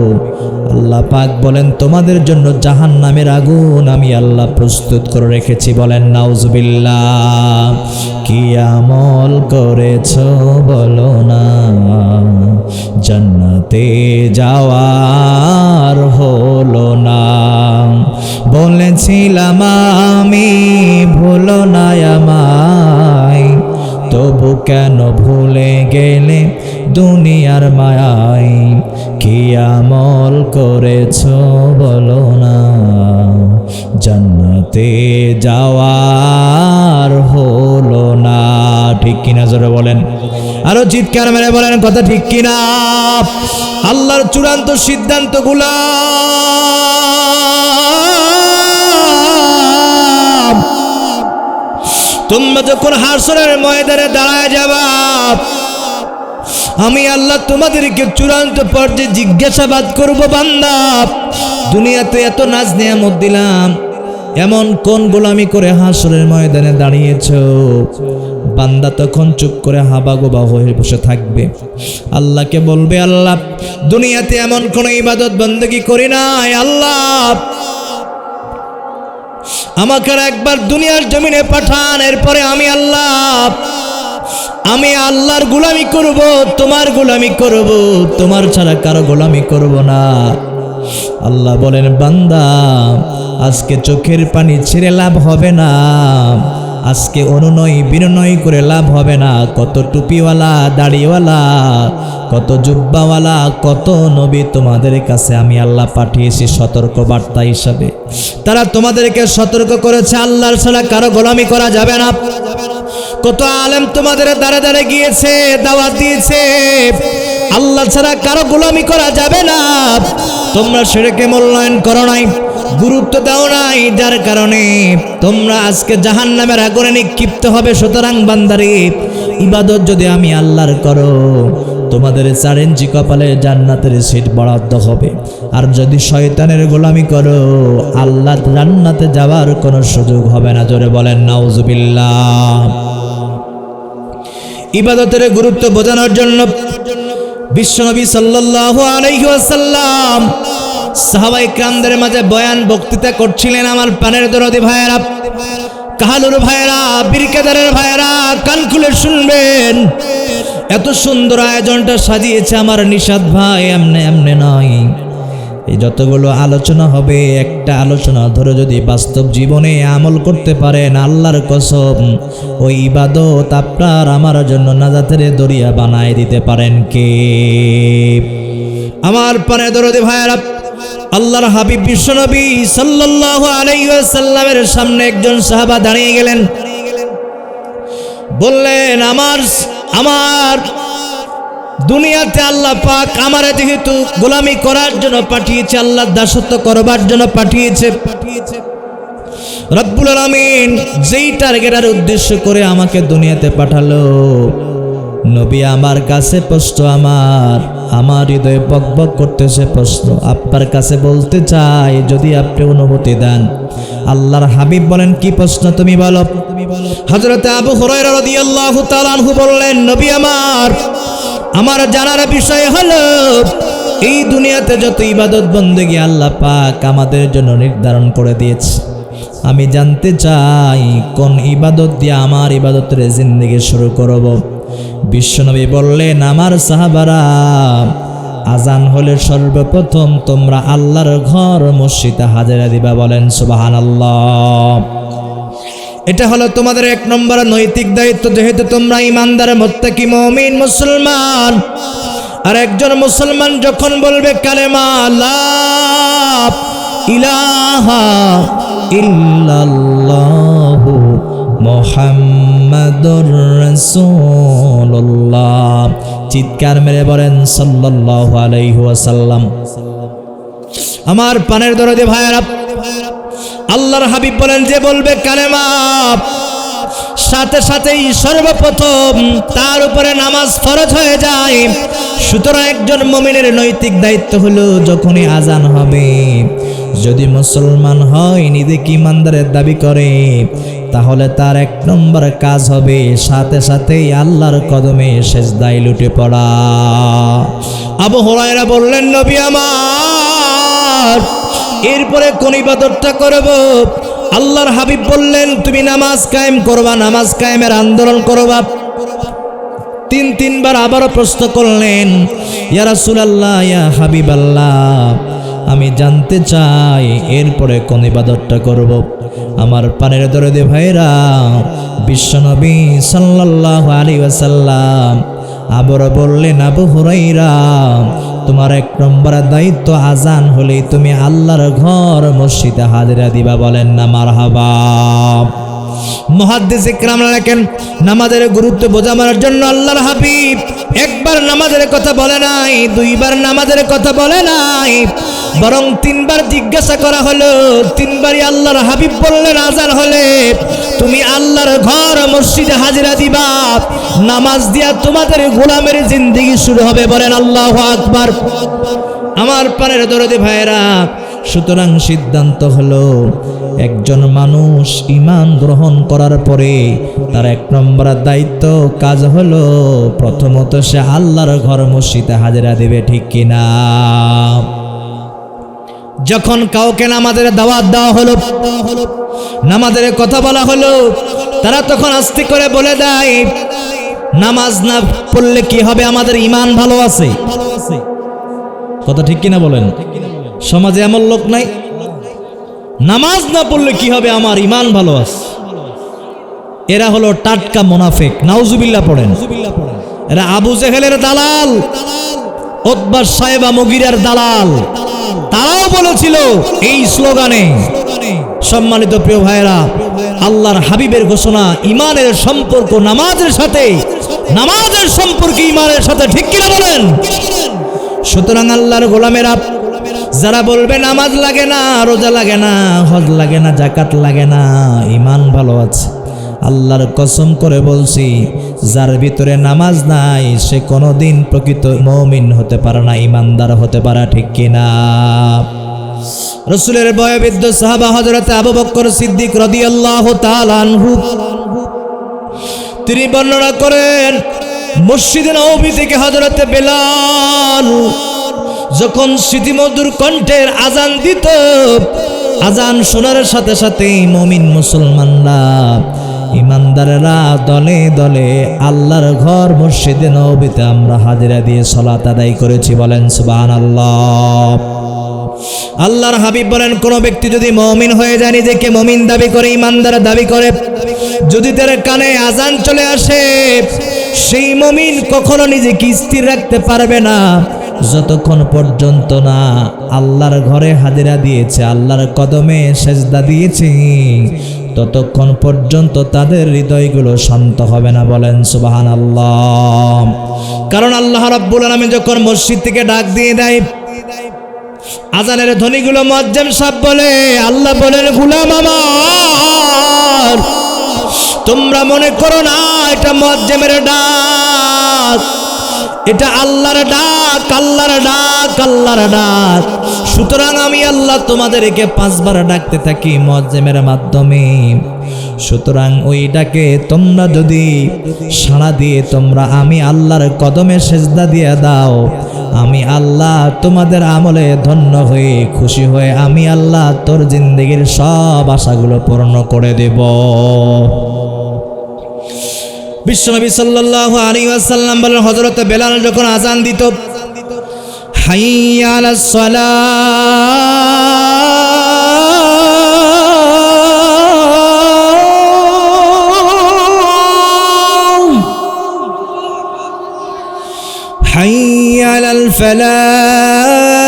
Speaker 1: আল্লাহ পাক বলেন, তোমাদের জন্য জাহান্নামের আগুন আমি আল্লাহ প্রস্তুত করে রেখেছি। বলেন নাউজুবিল্লাহ। কি আমল করেছো বলো না, জান্নাতে যাওয়ার হলো না। বলেছিলাম আমি ভুলো না আমায়, তবু কেন ভুলে গেলে দুনিয়ার মায়ায়। কি আমল করেছো বলো না, জান্নাতে যাওয়ার হলো না। ঠিক কিনা জোরে বলেন, আরো চিৎকার মেরে বলেন কথা ঠিক কিনা। আল্লাহর চূড়ান্ত সিদ্ধান্তগুলো তোমরা যখন হাসরের ময়দানে দাঁড়ায় যাবা, আমি আল্লাহ তোমাদেরকে চূড়ান্ত পর্যায়ে জিজ্ঞাসাবাদ করব, বান্দা দুনিয়াতে এত নাজ নিয়ামত দিলাম, এমন কোন গোলামি করে হাসরের ময়দানে দাঁড়িয়েছো? বান্দা তখন চুপ করে হাবাগোবা হয়ে বসে থাকবে। আল্লাহকে বলবে, আল্লাহ দুনিয়াতে এমন কোন ইবাদত বন্দেগী করি নাই, আল্লাহ আমাকে একবার দুনিয়ার জমিনে পাঠান, এরপরে আমি আল্লাহর গোলামি করব, তোমার গোলামি করব, তোমার ছাড়া কারো গোলামি করব না। আল্লাহ বলেন, বান্দা আজকে চোখের পানি ছেড়ে লাভ হবে না, আজকে অনুনয় বিনয় করে লাভ হবে না। কত টুপিওয়ালা, দাড়িওয়ালা, কত জুব্বাওয়ালা, কত নবী তোমাদের কাছে আমি আল্লাহ পাঠিয়েছি সতর্ক বার্তা হিসাবে। তারা তোমাদেরকে সতর্ক করেছে আল্লাহর ছাড়া কারো গোলামি করা যাবে না। কত আলেম তোমাদের দ্বারে দ্বারে গিয়েছে, দাওয়াত দিয়েছে আল্লাহ ছাড়া কারো গোলামি করা যাবে না। তোমরা সেটাকে মূল্যায়ন করো নাই, গুরুত্ব দাও নাই, যার কারণে তোমরা আজকে জাহান্নামের আগুনে নিক্ষিপ্ত হবে। সুতরাং বান্দারে, ইবাদত যদি আমি আল্লাহর করো, তোমাদের 4 ইঞ্চি কপালে জান্নাতের সিট বরাদ্দ হবে। আর যদি শয়তানের গোলামি করো, আল্লাহ জান্নাতে যাওয়ার কোনো সুযোগ হবে না। জোরে বলেন নাউজুবিল্লাহ। ইবাদতের গুরুত্ব বোঝানোর জন্য বিশ্বনবী সাল্লাল্লাহু আলাইহি ওয়াসাল্লাম সাহাবায়ে কেরামদের মাঝে বয়ান বক্তৃতা করছিলেন। আমার প্রাণের দরদি ভাইয়েরা, কাহালুর ভাইয়েরা, বীরকেদারের ভাইয়েরা, কান খুলে শুনবেন। এত সুন্দর আয়োজনটা সাজিয়েছে আমার নিশাত ভাই, এমনে এমনে নয়। এই যতগুলো আলোচনা হবে, একটা আলোচনা ধরে যদি বাস্তব জীবনে আমল করতে পারেন, আল্লাহর কসম ওই ইবাদত আপনার আমার জন্য নাজাতের দরিয়া বানায় দিতে পারেন কে? আমার পানে দরদি ভাইয়েরা, আল্লাহর হাবিব বিশ্বনবী সাল্লাল্লাহু আলাইহি ওয়াসাল্লামের সামনে একজন সাহাবা দাঁড়িয়ে গেলেন, বললেন আমার দুনিয়াতে আল্লাহ পাক আমারে যেহেতু গোলামি করার জন্য পাঠিয়েছে, আল্লাহর দাসত্ব করবার জন্য পাঠিয়েছে, রব্বুল আলামিন যেই টার্গেটের উদ্দেশ্য করে আমাকে দুনিয়াতে পাঠালো, নবী আমার কাছে প্রশ্ন, আমার হৃদয়ে বকবক করতেছে প্রশ্ন, আপনার কাছে বলতে চাই, যদি আপনি অনুমতি দেন। আল্লাহর হাবিব বলেন, কি প্রশ্ন তুমি বলো। হযরত আবু হুরায়রা রাদিয়াল্লাহু তাআলা আনহু বললেন, নবী আমার জানার বিষয় হলো, এই দুনিয়াতে যত ইবাদত বন্দেগী আল্লাহ পাক আমাদের জন্য নির্ধারণ করে দিয়েছে, আমি জানতে চাই কোন ইবাদত দিয়ে আমার ইবাদতের জিন্দেগি শুরু করব। বিশ্বনবী বললেন, আমার সাহাবারা, আজান হলে সর্বপ্রথম তোমরা আল্লাহর ঘর মসজিদে হাজিরা দিবা। বলেন সুবহানাল্লাহ। এটা হলো তোমাদের 1 নম্বর নৈতিক দায়িত্ব, যেহেতু তোমরা ইমানদার মুত্তাকি মুমিন মুসলমান। আর একজন মুসলমান যখন বলবে কালেমা লা ইলাহা ইল্লাল্লাহু মুহাম্মাদুর রাসূলুল্লাহ, চিৎকার মেরে বলেন সাল্লাল্লাহু আলাইহি ওয়াসাল্লাম। আমার পানের দরদে ভাইয়েরা, আল্লাহর হাবিব বলেন, যে বলবে কালেমা, সাথে সাথেই সর্বপ্রথম তার উপরে নামাজ ফরজ হয়ে যায়। সুতরাং একজন মুমিনের নৈতিক দায়িত্ব হলো, যখনই আজান হবে, যদি মুসলমান হয়, নিজেকে ইমানদারের দাবি করে, তাহলে তার 1 নম্বর কাজ হবে সাথে সাথেই আল্লাহর কদমে সেজদায় লুটে পড়া। আবু হুরায়রা বললেন, নবী আমার, এরপরে কোন ইবাদতটা করব? আল্লাহর হাবিব বললেন, তুমি নামাজ কায়েম করবা, নামাজ কায়েমের আন্দোলন করবা। 3বার আবারও প্রশ্ন করলেন, ইয়া রাসূলুল্লাহ, ইয়া হাবিবাল্লাহ, আমি জানতে চাই এরপরে কোন ইবাদতটা করব। আমার পানের দরদে ভাইরা, বিশ্বনবী সাল্লাল্লাহু আলাইহি ওয়াসাল্লাম আবারও বললেন, আবু হুরায়রা, তোমার 1 নম্বর দায়িত্ব আজান হলেই তুমি আল্লাহর ঘর মসজিদে হাজিরা দিবা। বলেন না মারহাবা। মুহাদ্দিস ইকরাম লেখেন, নামাজের গুরুত্ব বোঝানোর জন্য আল্লাহর হাবিব 1বার নামাজের কথা বলে নাই, 2বার নামাজের কথা বলে নাই, বরং 3বার জিজ্ঞাসা করা হলো। 3বারই আল্লাহর হাবিব বললেন, আজান হলে তুমি আল্লাহর ঘর মসজিদে হাজিরা দিবা, নামাজ দিয়া তোমাদের গোলামের জিন্দেগি শুরু হবে। বলেন আল্লাহু আকবার। আমার পানের দরদে ভাইরা, সুতরাং সিদ্ধান্ত হলো, একজন মানুষ ঈমান গ্রহণ করার পরে তার 1 নম্বর দায়িত্ব কাজ হলো, প্রথমত সে আল্লাহর ঘর মসজিদে হাজিরা দেবে, ঠিক কিনা? যখন কাউকে নামাজের দাওয়াত দেওয়া হলো, নামাজের কথা বলা হলো, তারা তখন আস্তে করে বলে দেয়, নামাজ না পড়লে কি হবে, আমাদের ঈমান ভালো আছে। কথা ঠিক কিনা বলেন? সমাজে এমন লোক নাই, নামাজ না পড়লে কি হবে, আমার ঈমান ভালো আছে। এরা হলো টাটকা মুনাফিক, নাউজুবিল্লাহ পড়েন। এরা আবু জেহেলের দালাল, উতবা সাইবা মুগিরার দালাল। তারাও বলেছিল এই স্লোগানে। সম্মানিত প্রিয় ভাইরা, আল্লাহর হাবিবের ঘোষণা, ঈমানের সম্পর্ক নামাজের সাথে, নামাজের সম্পর্ক ঈমানের সাথে, ঠিক কিনা বলেন? সুতরাং আল্লাহর গোলামেরা যারা বলবে নামাজ লাগে না, রোজা লাগে না, হজ লাগে না, যাকাত লাগে না, ঈমান ভালো আছে, আল্লাহর কসম করে বলছি, যার ভিতরে নামাজ নাই সে কোনোদিন প্রকৃত মুমিন হতে পারে না, ঈমানদার হতে পারে, ঠিক কিনা? রাসূলের বয়োবৃদ্ধ সাহাবা হযরত আবু বকর সিদ্দিক রাদিয়াল্লাহু তাআলা আনহু তিনি বর্ণনা করেন, মসজিদে নববী থেকে হযরত বেলাল যখন স্মৃতিমধুর কণ্ঠের আজান দিত, আজান শোনার সাথে সাথে মুমিন মুসলমানরা, ইমানদারেরা দলে দলে আল্লাহর ঘর মসজিদে নববীতে আমরা হাজিরা দিয়ে সালাত আদায় করেছি। বলেন সুবহানাল্লাহ। আল্লাহর হাবিব বলেন, কোন ব্যক্তি যদি মুমিন হয়ে যায়, নিজেকে মুমিন দাবি করে, ইমানদার দাবি করে, যদি তার কানে আজান চলে আসে, সেই মুমিন কখনো নিজেকে স্থির রাখতে পারবে না যতক্ষণ পর্যন্ত না আল্লাহর ঘরে হাজিরা দিয়েছে, আল্লাহর কদমে সেজদা দিয়েছে, ততক্ষণ পর্যন্ত তাদের হৃদয়গুলো শান্ত হবে না। বলেন সুবহানাল্লাহ। কারণ আল্লাহ রাব্বুল আলামিন যখন মসজিদ থেকে ডাক দিয়ে দেয়, আজানের ধ্বনিগুলো মুয়াজ্জিন সাহেব বলে, আল্লাহ বলেন, গোলাম আমার, তোমরা মনে করো না এটা মুয়াজ্জিনের ডাক, এটা আল্লাহর ডাক, আল্লাহর ডাক, আল্লাহর ডাক। সুতরাং আমি আল্লাহ তোমাদেরকে 5 বার ডাকতে থাকি মুয়াজ্জিনের মাধ্যমে। সুতরাং ওই ডাকে তোমরা যদি সাড়া দিয়ে তোমরা আমি আল্লাহর কদমে সেজদা দিয়ে দাও, আমি আল্লাহ তোমাদের আমলে ধন্য হয়ে খুশি হয়ে আমি আল্লাহ তোর জিন্দেগির সব আশাগুলো পূর্ণ করে দেব। বিশ্বনবী সাল্লাল্লাহু আলাইহি ওয়াসাল্লাম বলেন, হযরত বেলাল যখন আযান দিত, হাইয়া আলাস সালাহ, হাইয়া আলাল ফালাহ,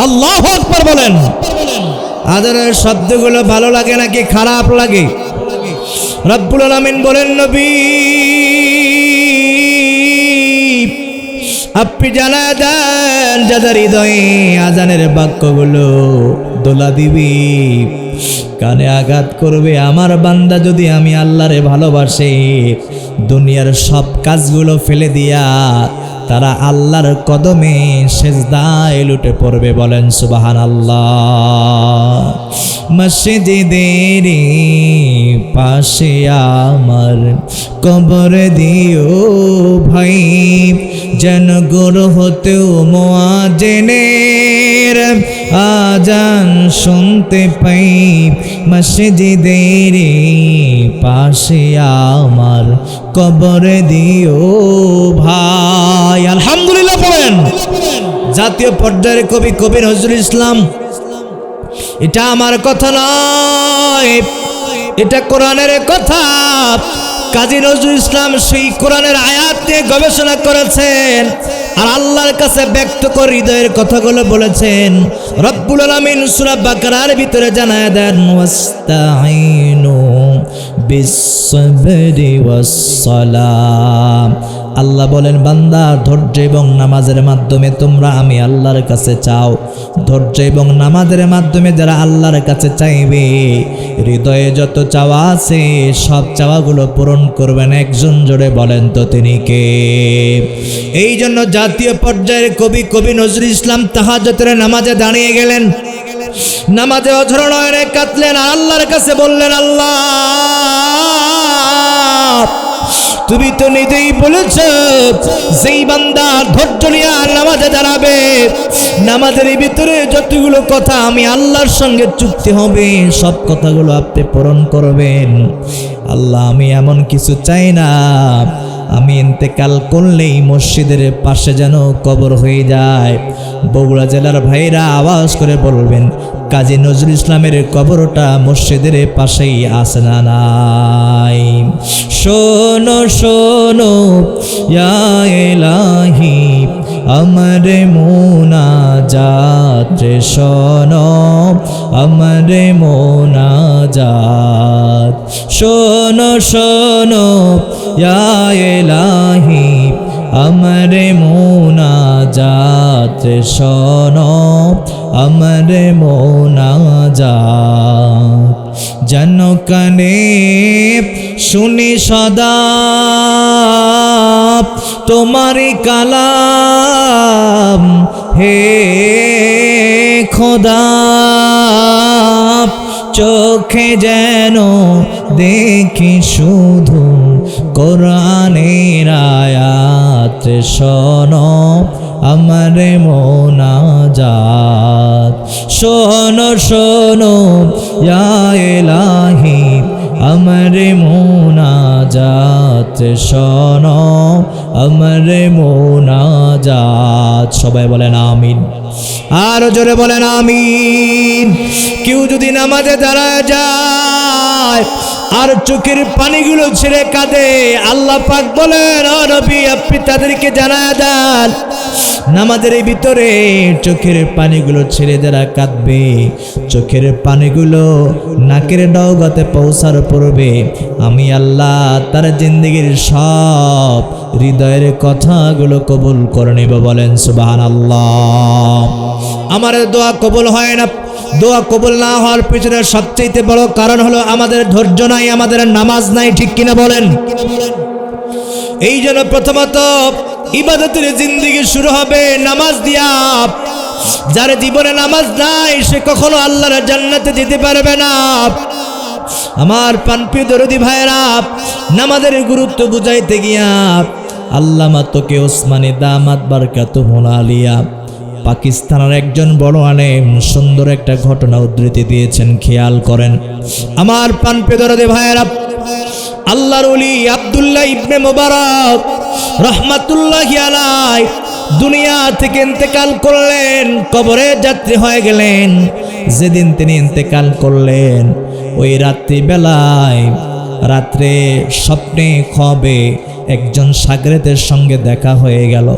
Speaker 1: আল্লাহু আকবার বলেন। আজানের শব্দগুলো ভালো লাগে নাকি খারাপ লাগে? রব্বুল আলামিন বলেন, নবী আপনি জানা দেন যাদের হৃদয়ে আজানের বাক্যগুলো দোলা দিবি, কানে আঘাত করবে, আমার বান্দা যদি আমি আল্লাহরে ভালোবাসে, দুনিয়ার সব কাজগুলো ফেলে দিয়া তারা আল্লাহর কদমে সেজদায় লুটে পড়বে। বলেন সুবহানাল্লাহ। মসজিদের পাশে আমার কবর দিও ভাই, যেন গুরু হতেও মুয়াজ্জিনের আজান শুনতে পাই। মসজিদের পাশে আমার কবর দিও ভাই। আলহামদুলিল্লাহ পড়েন। জাতীয় পর্যায়ের কবি কবি নজরুল ইসলাম, এটা আমার কথা নয়, এটা কোরআনের কথা। কাজী নজরুল ইসলাম সেই কোরআনের আয়াত নিয়ে গবেষণা করেছেন আর আল্লাহর কাছে ব্যক্ত করে হৃদয়ের কথাগুলো বলেছেন। রব্বুল আলামিন সূরা বাকারার ভিতরে জানায় দেন, ওয়াস্তাঈনু বিস-সাবরি ওয়াস-সালাম। আল্লাহ বলেন, বান্দা ধৈর্য এবং নামাজের মাধ্যমে তোমরা আমি আল্লাহর কাছে চাও। ধৈর্য এবং নামাজের মাধ্যমে যারা আল্লাহর কাছে চাইবে, হৃদয়ে যত চাওয়া আছে সব চাওয়াগুলো পূরণ করবেন। একজন জোরে বলেন তো তিনি কে? এই জন্য জাতীয় পর্যায়ের কবি কবি নজরুল ইসলাম তাহাজ্জুদের নামাজে দাঁড়িয়ে গেলেন, নামাজে অঝর নয়নে কাঁদলেন আর আল্লাহর কাছে বললেন, আল্লাহ তুমি তো নিজেই বলেছ যেই বান্দা ধৈর্য নিয়ে নামাজে দাঁড়াবে, নামাজের ভিতরে যতগুলো কথা আমি আল্লাহর সঙ্গে চুক্তি হবে সব কথাগুলো আপনি পূরণ করবেন। আল্লাহ আমি এমন কিছু চাই না আমি ইন্তেকাল করলেই মসজিদের পাশে যেন কবর হয়ে যায়। বগুড়া জেলার ভাইরা আওয়াজ করে বলবেন, কাজী নজরুল ইসলামের কবরটা মসজিদের পাশেই আছে না নাই? শোনো শোনো ইয়া ইলাহি আমার মুনাজাত, শোনো আমার মুনাজাত, শোনো শোনো ইয়া ইলাহি আমার মুনাজাত, শোনো আমার মুনাজাত। যেন কানে শুনি সদা তোমারি কালাম, হে খোদা চোখে যেন দেখি শুধু কোরআনের আয়াত, শোনো আমার মোনাজাত। শোনো শোনো ইয়া ইলাহি আমার মোনাজাত, শোনো আমার মোনাজাত। সবাই বলেন আমিন, আর জোরে বলেন আমিন। কেউ যদি নামাজে দাঁড়ায় যায় আর চোখের পানিগুলো ছেড়ে কাঁদে, আল্লাহ পাক বলেন ও নবী আপনি তাদেরকে জানায় দেন, নামাজের ভিতরে চোখের পানিগুলো ছেড়ে যারা কাঁদবে, চোখের পানিগুলো নাকের ডগাতে পৌঁছার পূর্বে আমি আল্লাহ তার জিন্দেগির সব হৃদয়ের কথাগুলো কবুল করে নেব। বলেন সুবহানাল্লাহ। আমার দোয়া কবুল হয় না, দোয়া কবুল না হওয়ার পিছনে সবচেয়ে বড় কারণ হলো আমাদের ধৈর্য নাই, আমাদের নামাজ নাই, ঠিক কিনা বলেন? এই জন্য প্রথমত ইবাদতের জিন্দেগি শুরু হবে নামাজ দিয়া। যার জীবনে নামাজ নাই সে কখনো আল্লাহর জান্নাতে যেতে পারবে না। আমার প্রাণপ্রিয় দরদি ভাইরা, নামাজের গুরুত্ব বুঝাইতে গিয়া আল্লামা তকি ওসমানী দামাত বারকাতুহুল আলিয়া পাকিস্তানের একজন বড় আলেম সুন্দর একটা ঘটনা উদ্ধৃতি দিয়েছেন, খেয়াল করেন। আমার প্রাণপ্রিয় দরদি ভাইরা, আল্লাহর ওলি আব্দুল্লাহ ইবনে মুবারক রাহমাতুল্লাহি আলাইহি দুনিয়া থেকে ইন্তেকাল করলেন, কবরে যাত্রী হয়ে গেলেন। যেদিন তিনি ইন্তেকাল করলেন ওই রাত্রি বেলায় রাত্রে স্বপ্নে খ্বাবে একজন শাগরেদের সঙ্গে দেখা হয়ে গেল,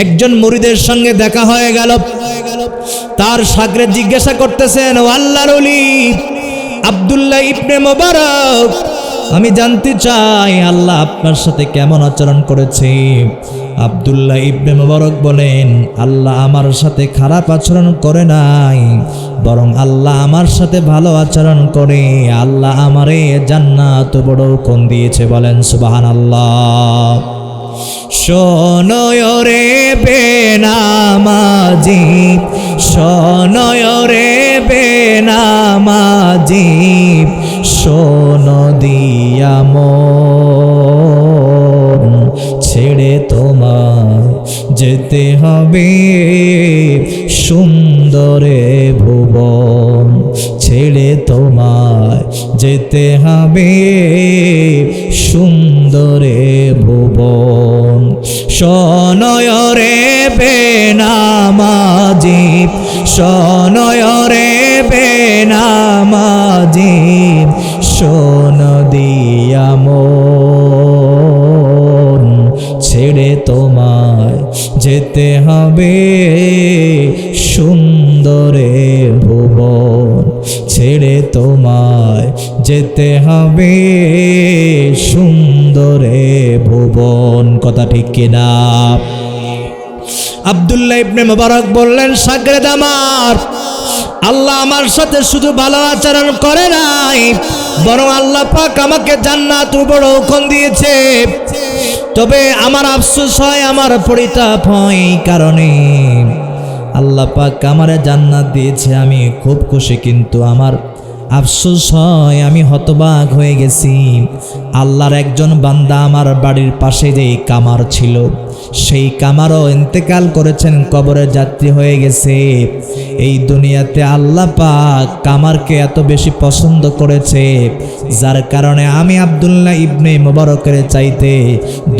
Speaker 1: একজন মুরিদের সঙ্গে দেখা হয়ে গেল। তার শাগরেদ জিজ্ঞাসা করতেছেন, ও আল্লাহর ওলি আব্দুল্লাহ ইবনে মুবারক, আমি জানতে চাই আল্লাহ আপনার সাথে কেমন আচরণ করেছে। আব্দুল্লাহ ইবনে মুবারক বলেন, আল্লাহ আমার সাথে খারাপ আচরণ করে নাই, বরং আল্লাহ আমার সাথে ভালো আচরণ করে আল্লাহ আমারে জান্নাত বড় কোণ দিয়েছে। বলেন সুবহানাল্লাহ। শোনয় রে বেনামাজি, শোনয় রে বেনামাজি, শোন দিয়া মন ছেড়ে তোমার যেতে হবে সুন্দরে ভুবন, ছেড়ে তোমায় যেতে হবে সুন্দরে ভুবন। শোনয় রে বেনামাজি, শোনয় রে বেনামাজি, শোন দিয়া মন ছেড়ে তোমায় যেতে হবে সুন্দরে ভুবন, ছেড়ে তোমায় যেতে হবে সুন্দরে ভুবন। কথা ঠিক কিনা? আব্দুল্লাহ ইবনে মুবারক বললেন, শাগরেদ আমার, আল্লাহ আমার সাথে শুধু ভালো আচরণ করে নাই, বরং আল্লাহ পাক আমাকে জান্নাত বড় কোণ দিয়েছে। তবে আমার আফসোস হয়, আমার পরিতাপ হয় এই কারণে, আল্লাহ পাক আমারে জান্নাত দিয়েছে, আমি খুব খুশি, কিন্তু আমার আফসোস হয় আমি হতবাক হয়ে গেছি। আল্লাহর একজন বান্দা আমার বাড়ির পাশে যেই কামার ছিল, সেই কামারও ইন্তেকাল করেছেন, কবরে যাত্রী হয়ে গেছে। এই দুনিয়াতে আল্লাহ পাক কামারকে এত বেশি পছন্দ করেছে, যার কারণে আমি আব্দুল্লাহ ইবনে মুবারকের চাইতে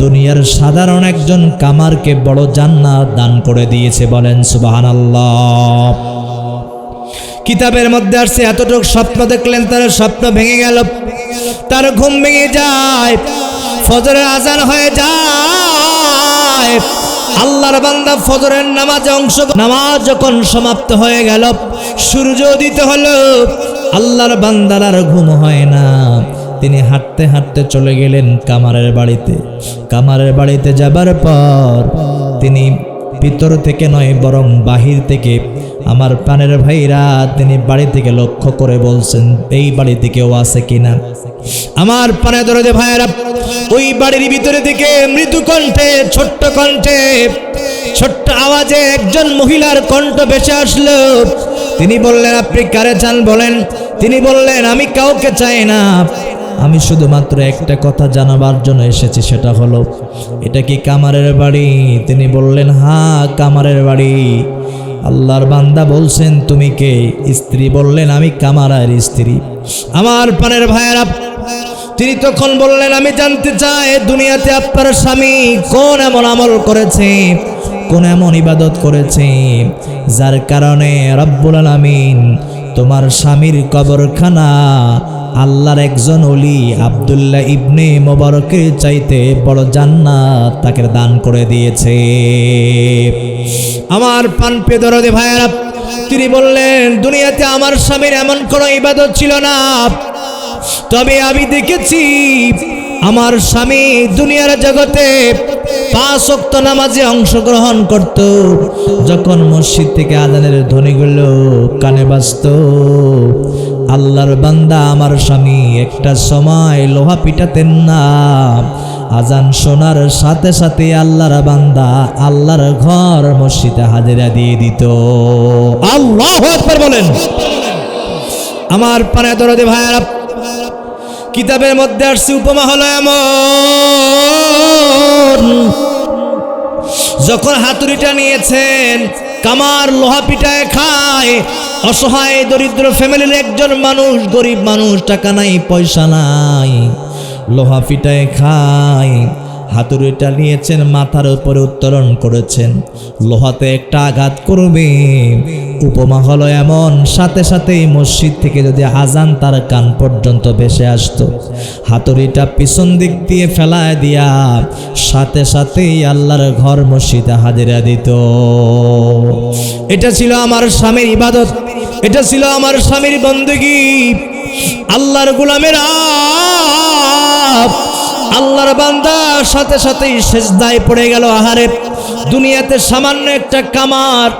Speaker 1: দুনিয়ার সাধারণ একজন কামারকে বড় জান্নাত দান করে দিয়েছে। বলেন সুবহানাল্লাহ। কিতাবের মধ্যে আসছে, এতটুকু স্বপ্ন দেখলেন, তার স্বপ্ন ভেঙে গেল, তার ঘুম ভেঙে যায়, ফজরের আজান হয়ে যায়। আল্লাহর বান্দা ফজরের নামাজ যখন সমাপ্ত হয়ে গেল, সূর্য উদিত হলো, আল্লাহর বান্দার আর ঘুম হয় না। তিনি হাঁটতে হাঁটতে চলে গেলেন কামারের বাড়িতে। কামারের বাড়িতে যাবার পর তিনি ভিতর থেকে নয় বরং বাহির থেকে, আমার প্রাণের ভাইরা, তিনি বাড়ি থেকে লক্ষ্য করে বলছেন, এই বাড়িতে কেউ আছে কিনা। আমার প্রাণের দরদে ভাইরা, ওই বাড়ির ভিতরে থেকে মৃদু কণ্ঠে, ছোট্ট কণ্ঠে, ছোট্ট আওয়াজে একজন মহিলার কণ্ঠ ভেসে আসলো। তিনি বললেন, আপনি কারে চান বলেন? তিনি বললেন, আমি কাউকে চাই না, আমি শুধুমাত্র একটা কথা জানাবার জন্য এসেছি, সেটা হলো এটা কি কামারের বাড়ি? তিনি বললেন হ্যাঁ কামারের বাড়ি। আল্লাহর বান্দা বলছেন তুমি কে? স্ত্রী বললেন আমি কামারের স্ত্রী। আমার প্রাণের ভাইয়েরা, তিনি তখন বললেন আমি জানতে চাই দুনিয়াতে আপনার স্বামী কোন এমন আমল করেছে, কোন এমন ইবাদত করেছে যার কারণে রব্বুল আলামিন তোমার স্বামীর কবরখানা আল্লাহর একজন ওলি আব্দুল্লাহ ইবনে মোবারকের চাইতে বড় জান্নাত তাকে দান করে দিয়েছে। আমার পানপে দরদে ভাইয়েরা, তিনি বললেন দুনিয়াতে আমার স্বামীর এমন কোনো ইবাদত ছিল না, তবে আমি দেখেছি আমার স্বামী দুনিয়ার জগতে 5 ওয়াক্ত নামাজে অংশগ্রহণ করত। যখন মসজিদ থেকে আজানের ধ্বনিগুলো কানে বাজত, আল্লাহর বান্দা আমার স্বামী একটা সময় লোহা পিটাতেন না, আজান শোনার সাথে সাথে আল্লাহর বান্দা আল্লাহর ঘর মসজিদে হাজিরা দিয়ে দিত। আল্লাহু আকবার বলেন। আমার পানে দরদে ভাইয়েরা, কিতাবের মধ্যে আসছে উপমা হলো এমন, যখন হাতুড়িটা নিয়েছেন কামার লোহা পিটায় খায়, অসহায় দরিদ্র ফ্যামিলির একজন মানুষ, গরিব মানুষ, টাকা নাই পয়সা নাই, লোহা পিটায় খায়, হাতুড়িটা নিয়েছেন মাথার উপরে উত্তোলন করেছেন, লোহাতে একটা আঘাত করবে, উপমা হলো এমন সাথে সাথেই মসজিদ থেকে যদি আজান তার কান পর্যন্ত ভেসে আসতো, হাতুড়িটা পিছন দিক দিয়ে ফেলায় দিয়া সাথে সাথেই আল্লাহর ঘর মসজিদে হাজিরা দিত। এটা ছিল আমার স্বামীর ইবাদত, এটা ছিল আমার স্বামীর বন্দেগী। আল্লাহর গোলামেরা, আল্লাহর বান্দা সাথে সাথেই সেজদায় পড়ে গেল। আহারে, দুনিয়াতে সামান্য একটা কামার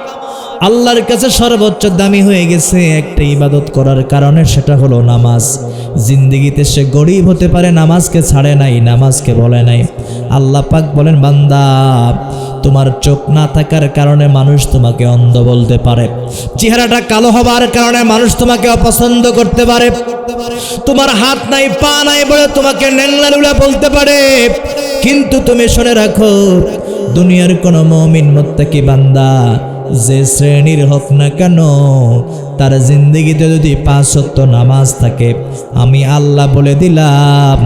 Speaker 1: আল্লাহর কাছে সর্বোচ্চ দামি হয়ে গেছে একটা ইবাদত করার কারণে, সেটা হলো নামাজ। জিন্দেগিতে সে গরিব হতে পারে, নামাজকে ছাড়ে নাই, নামাজকে বলে নাই। আল্লাহ পাক বলেন বান্দা, তোমার চোখ না থাকার কারণে মানুষ তোমাকে অন্ধ বলতে পারে, চেহারাটা কালো হবার কারণে মানুষ তোমাকে অপছন্দ করতে পারে, তোমার হাত নাই পা নাই বলে তোমাকে ন্যাংলা লুলা বলতে পারে, কিন্তু তুমি শুনে রাখো দুনিয়ার কোনো মুমিন মুত্তাকি বান্দা যে শ্রেণীর হোক না কেন, তার জিন্দেগিতে যদি 5 ওয়াক্ত নামাজ থাকে, আমি আল্লাহ বলে দিলাম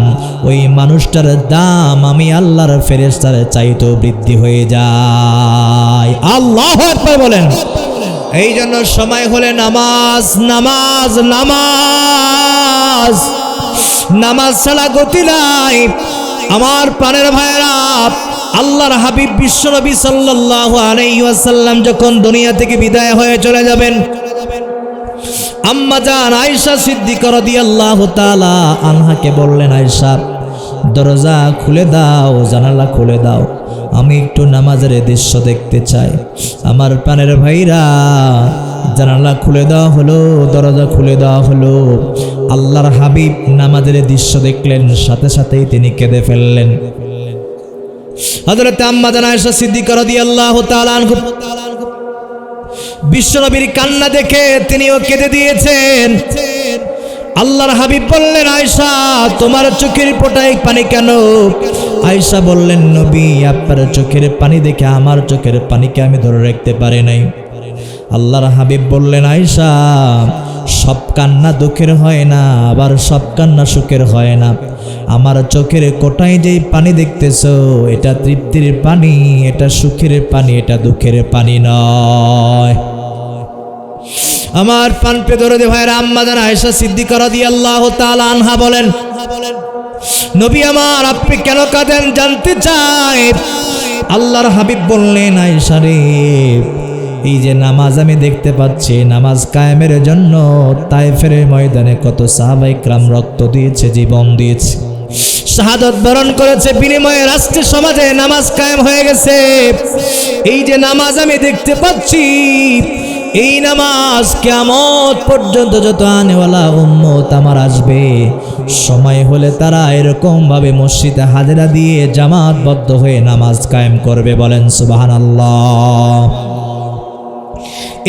Speaker 1: ওই মানুষটার দাম আমি আল্লাহর ফেরেশতার চাইতেও বৃদ্ধি হয়ে যায়। আল্লাহু আকবার বলেন। এই জন্য সময় হলে নামাজ, নামাজ, নামাজ, নামাজ ছাড়া গতি নাই। আমার প্রাণের ভাইয়েরা, আল্লাহর হাবিব বিশ্বনবী সাল্লাল্লাহু আলাইহি ওয়াসাল্লাম যখন দুনিয়া থেকে বিদায় হয়ে চলে যাবেন, আম্মা জান আয়েশা সিদ্দিকা রাদিয়াল্লাহু তাআলা আনহাকে বললেন, আয়েশা দরজা খুলে দাও, জানালা খুলে দাও, আমি একটু নামাজের দৃশ্য দেখতে চাই। আমার প্রাণের ভাইরা, জানালা খুলে দেওয়া হলো, দরজা খুলে দেওয়া হলো। আল্লাহর হাবিব নামাজের দৃশ্য দেখলেন, সাথে সাথেই তিনি কেঁদে ফেললেন। হযরত আম্মা জান আয়েশা সিদ্দিকা রাদিয়াল্লাহু তাআলা আনহা বিশ্বনবীর কান্না দেখে তিনিও কেঁদে দিয়েছেন। আল্লাহর হাবিব বললেন, আয়েশা তোমার চোখের পটায় পানি কেন? আয়েশা বললেন, নবী আপনার চোখের পানি দেখে আমার চোখের পানিকে আমি ধরে রাখতে পারি নাই। আল্লাহর হাবিব বললেন, আয়েশা সব কান্না দুঃখের হয় না, আবার সব কান্না সুখের হয় না। আমার চোখের কোটায় যেই পানি দেখতেছো, এটা তৃপ্তির পানি, এটা সুখের পানি, এটা দুঃখের পানি নয়। আমার পানপে দরদে ভাইরা, আম্মা জান আয়েশা সিদ্দিকা রাদিয়াল্লাহু তাআলা আনহা বলেন, নবী আমার আপনি কেন কাঁদেন জানতে চাই। আল্লাহর হাবিব বললেন, আয়েশা রে, এই যে নামাজ আমি দেখতে পাচ্ছি, নামাজ কায়েমের জন্য তায়েফের ময়দানে কত সাহাবায়ে কেরাম রক্ত দিয়েছে, জীবন দিয়েছে, শাহাদাত বরণ করেছে, বিনিময়ে রাষ্ট্র সমাজে নামাজ কায়েম হয়ে গেছে। এই যে নামাজ আমি দেখতে পাচ্ছি, এই নামাজ কিয়ামত পর্যন্ত যত আনেওয়ালা উম্মত আমার আসবে, সময় হলে তারা এরকম ভাবে মসজিদে হাজিরা দিয়ে জামাতবদ্ধ হয়ে নামাজ কায়েম করবে। বলেন সুবহানাল্লাহ।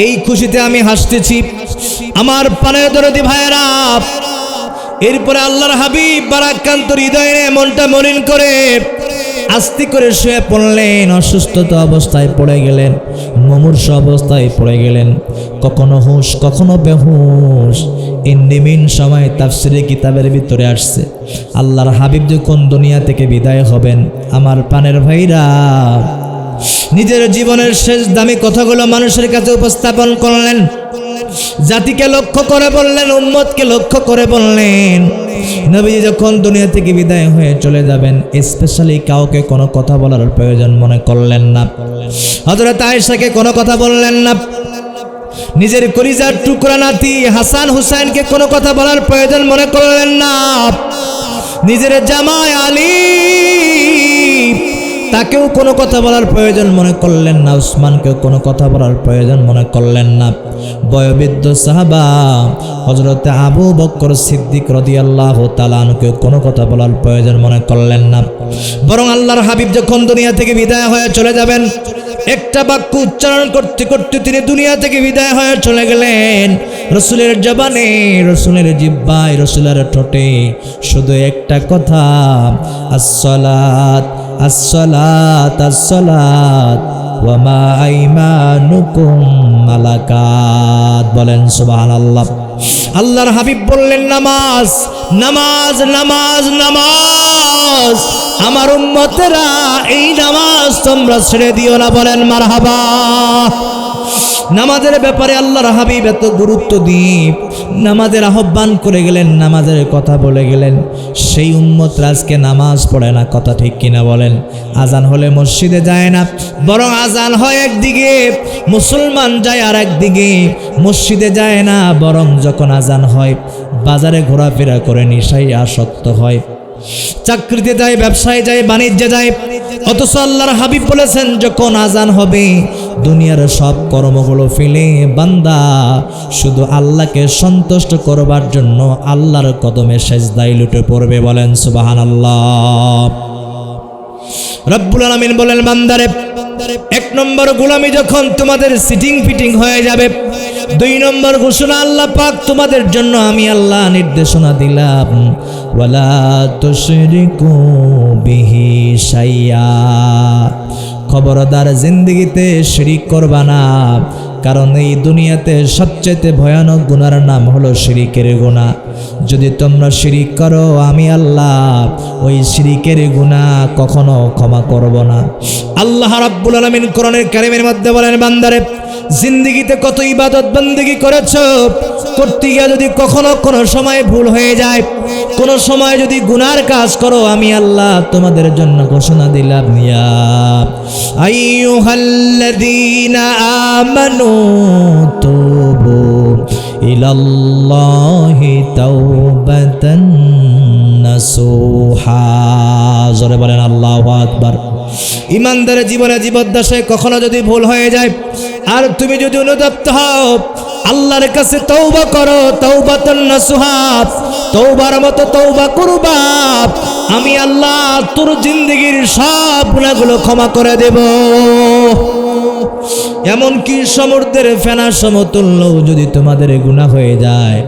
Speaker 1: এই খুশিতে আমি হাসতেছি। আমার প্রাণের দরদি ভাইয়েরা, এরপরে আল্লাহর হাবিব বারাক্রান্ত হৃদয়ে মনটা মলিন করে আস্তে করে শুয়ে পড়লেন, অসুস্থতা অবস্থায় পড়ে গেলেন, মুমূর্ষ অবস্থায় পড়ে গেলেন, কখনো হুঁশ কখনো বেহুশ। ইন্দিমিন সময় তাফসিরে কিতাবের ভিতরে আসছে, আল্লাহর হাবিব যখন দুনিয়া থেকে বিদায় হবেন, আমার পানের ভাইরা নিজের জীবনের শেষ দামি কথাগুলো মানুষের কাছে উপস্থাপন করলেন, জাতিকে লক্ষ্য করে বললেন, উম্মতকে লক্ষ্য করে বললেন, নবীজি যখন দুনিয়া থেকে বিদায় হয়ে চলে যাবেন, স্পেশালি কাউকে কোনো কথা বলার প্রয়োজন মনে করলেন না। হযরত আয়েশাকে কোনো কথা বললেন না, নিজের কলিজার টুকরা নাতি হাসান হুসাইনকে কোনো কথা বলার প্রয়োজন মনে করলেন না, নিজের জামাই আলী তাকেও কোনো কথা বলার প্রয়োজন মনে করলেন না, উসমানকেও কোনো কথা বলার প্রয়োজন মনে করলেন না। বয়োবৃদ্ধ সাহাবা হযরত আবু বকর সিদ্দিক রাদিয়াল্লাহু তাআলা আনহুকে কোনো কথা বলার প্রয়োজন মনে করলেন না। বরং আল্লাহর হাবিব যখন দুনিয়া থেকে বিদায় হয়ে চলে যাবেন, একটা বাক্য উচ্চারণ করতে করতে তিনি দুনিয়া থেকে বিদায় হয়ে চলে গেলেন। রসুলের জবানে, রসুলের জিহ্বায়, রসুলের ঠোঁটে শুধু একটা কথা, আসসালাত আসসালাত আসসালাত ওয়া মা আইমানুকুম মালাকাত। বলেন সুবহানাল্লাহ। আল্লাহর হাবিব বললেন, নামাজ নামাজ নামাজ নামাজ, আমার উম্মতেরা এই নামাজ তোমরা ছেড়ে দিও না। বলেন মারহাবা। নামাজের ব্যাপারে আল্লাহর হাবিব এত গুরুত্ব দিয়ে নামাজের আহ্বান করে গেলেন, নামাজের কথা বলে গেলেন, সেই উম্মতরা আজকে নামাজ পড়ে না। কথা ঠিক কিনা বলেন? আজান হলে মসজিদে যায় না, বরং আজান হয় একদিকে, মুসলমান যায় আর একদিকে, মসজিদে যায় না, বরং যখন আজান হয় বাজারে ঘোরাফেরা করে নেশায় আসক্ত হয়, চাকরিতে যায়, ব্যবসায় যায়, বাণিজ্যে যায়। অথচ আল্লাহর হাবিব বলেছেন, যখন আজান হবে দুনিয়ার সব কর্মগুলো ফেলে বান্দা শুধু আল্লাহকে সন্তুষ্ট করবার জন্য আল্লাহর কদমে সেজদায় লুটে পড়বে। বলেন সুবহানাল্লাহ। রব্বুল আলামিন বলেন, বান্দারে, এক নম্বর গোলামি যখন তোমাদের সিটিং ফিটিং হয়ে যাবে, দুই নম্বর ঘোষণা আল্লাহ পাক তোমাদের জন্য আমি আল্লাহ নির্দেশনা দিলাম, ওয়ালা তুশরিকু বিহি শাইয়া, খবরদার জিন্দেগিতে শিরিক করবা না। কারণ এই দুনিয়াতে সবচেয়ে ভয়ানক গুনার নাম হলো শিরিকের গুনাহ। যদি তোমরা শিরিক করো, আমি আল্লাহ ওই শিরিকের গুনাহ কখনো ক্ষমা করব না। আল্লাহ রাব্বুল আলামিন কোরআনের কারীমের মধ্যে বলেন, বান্দারে, জিন্দেগিতে কত ইবাদত বন্দেগি করেছো, করতে গিয়ে যদি কখনো কোনো সময় ভুল হয়ে যায়, কোনো সময় যদি গুনার কাজ করো, আমি আল্লাহ তোমাদের জন্য ঘোষণা দিলাম, ইয়া আইয়ুহাল্লাযীনা আমানু তুবু ইলাল্লাহি তাওবাতান নাসুহা। জোরে বলেন আল্লাহু আকবার। ইমানদারের জীবনে জীবদ্দশায় কখনো যদি ভুল হয়ে যায় আর তুমি যদি অনুতপ্ত হও, আল্লাহর কাছে তওবা করো, তাওবাতান নাসুহা, তওবার মতো তওবা করবা, আমি আল্লাহ তোর জিন্দেগির সব গুনাহগুলো ক্ষমা করে দেব। এমনকি সমুদ্রের ফেনা সমতুল্য যদি তোমাদের গুনাহ হয়ে যায়,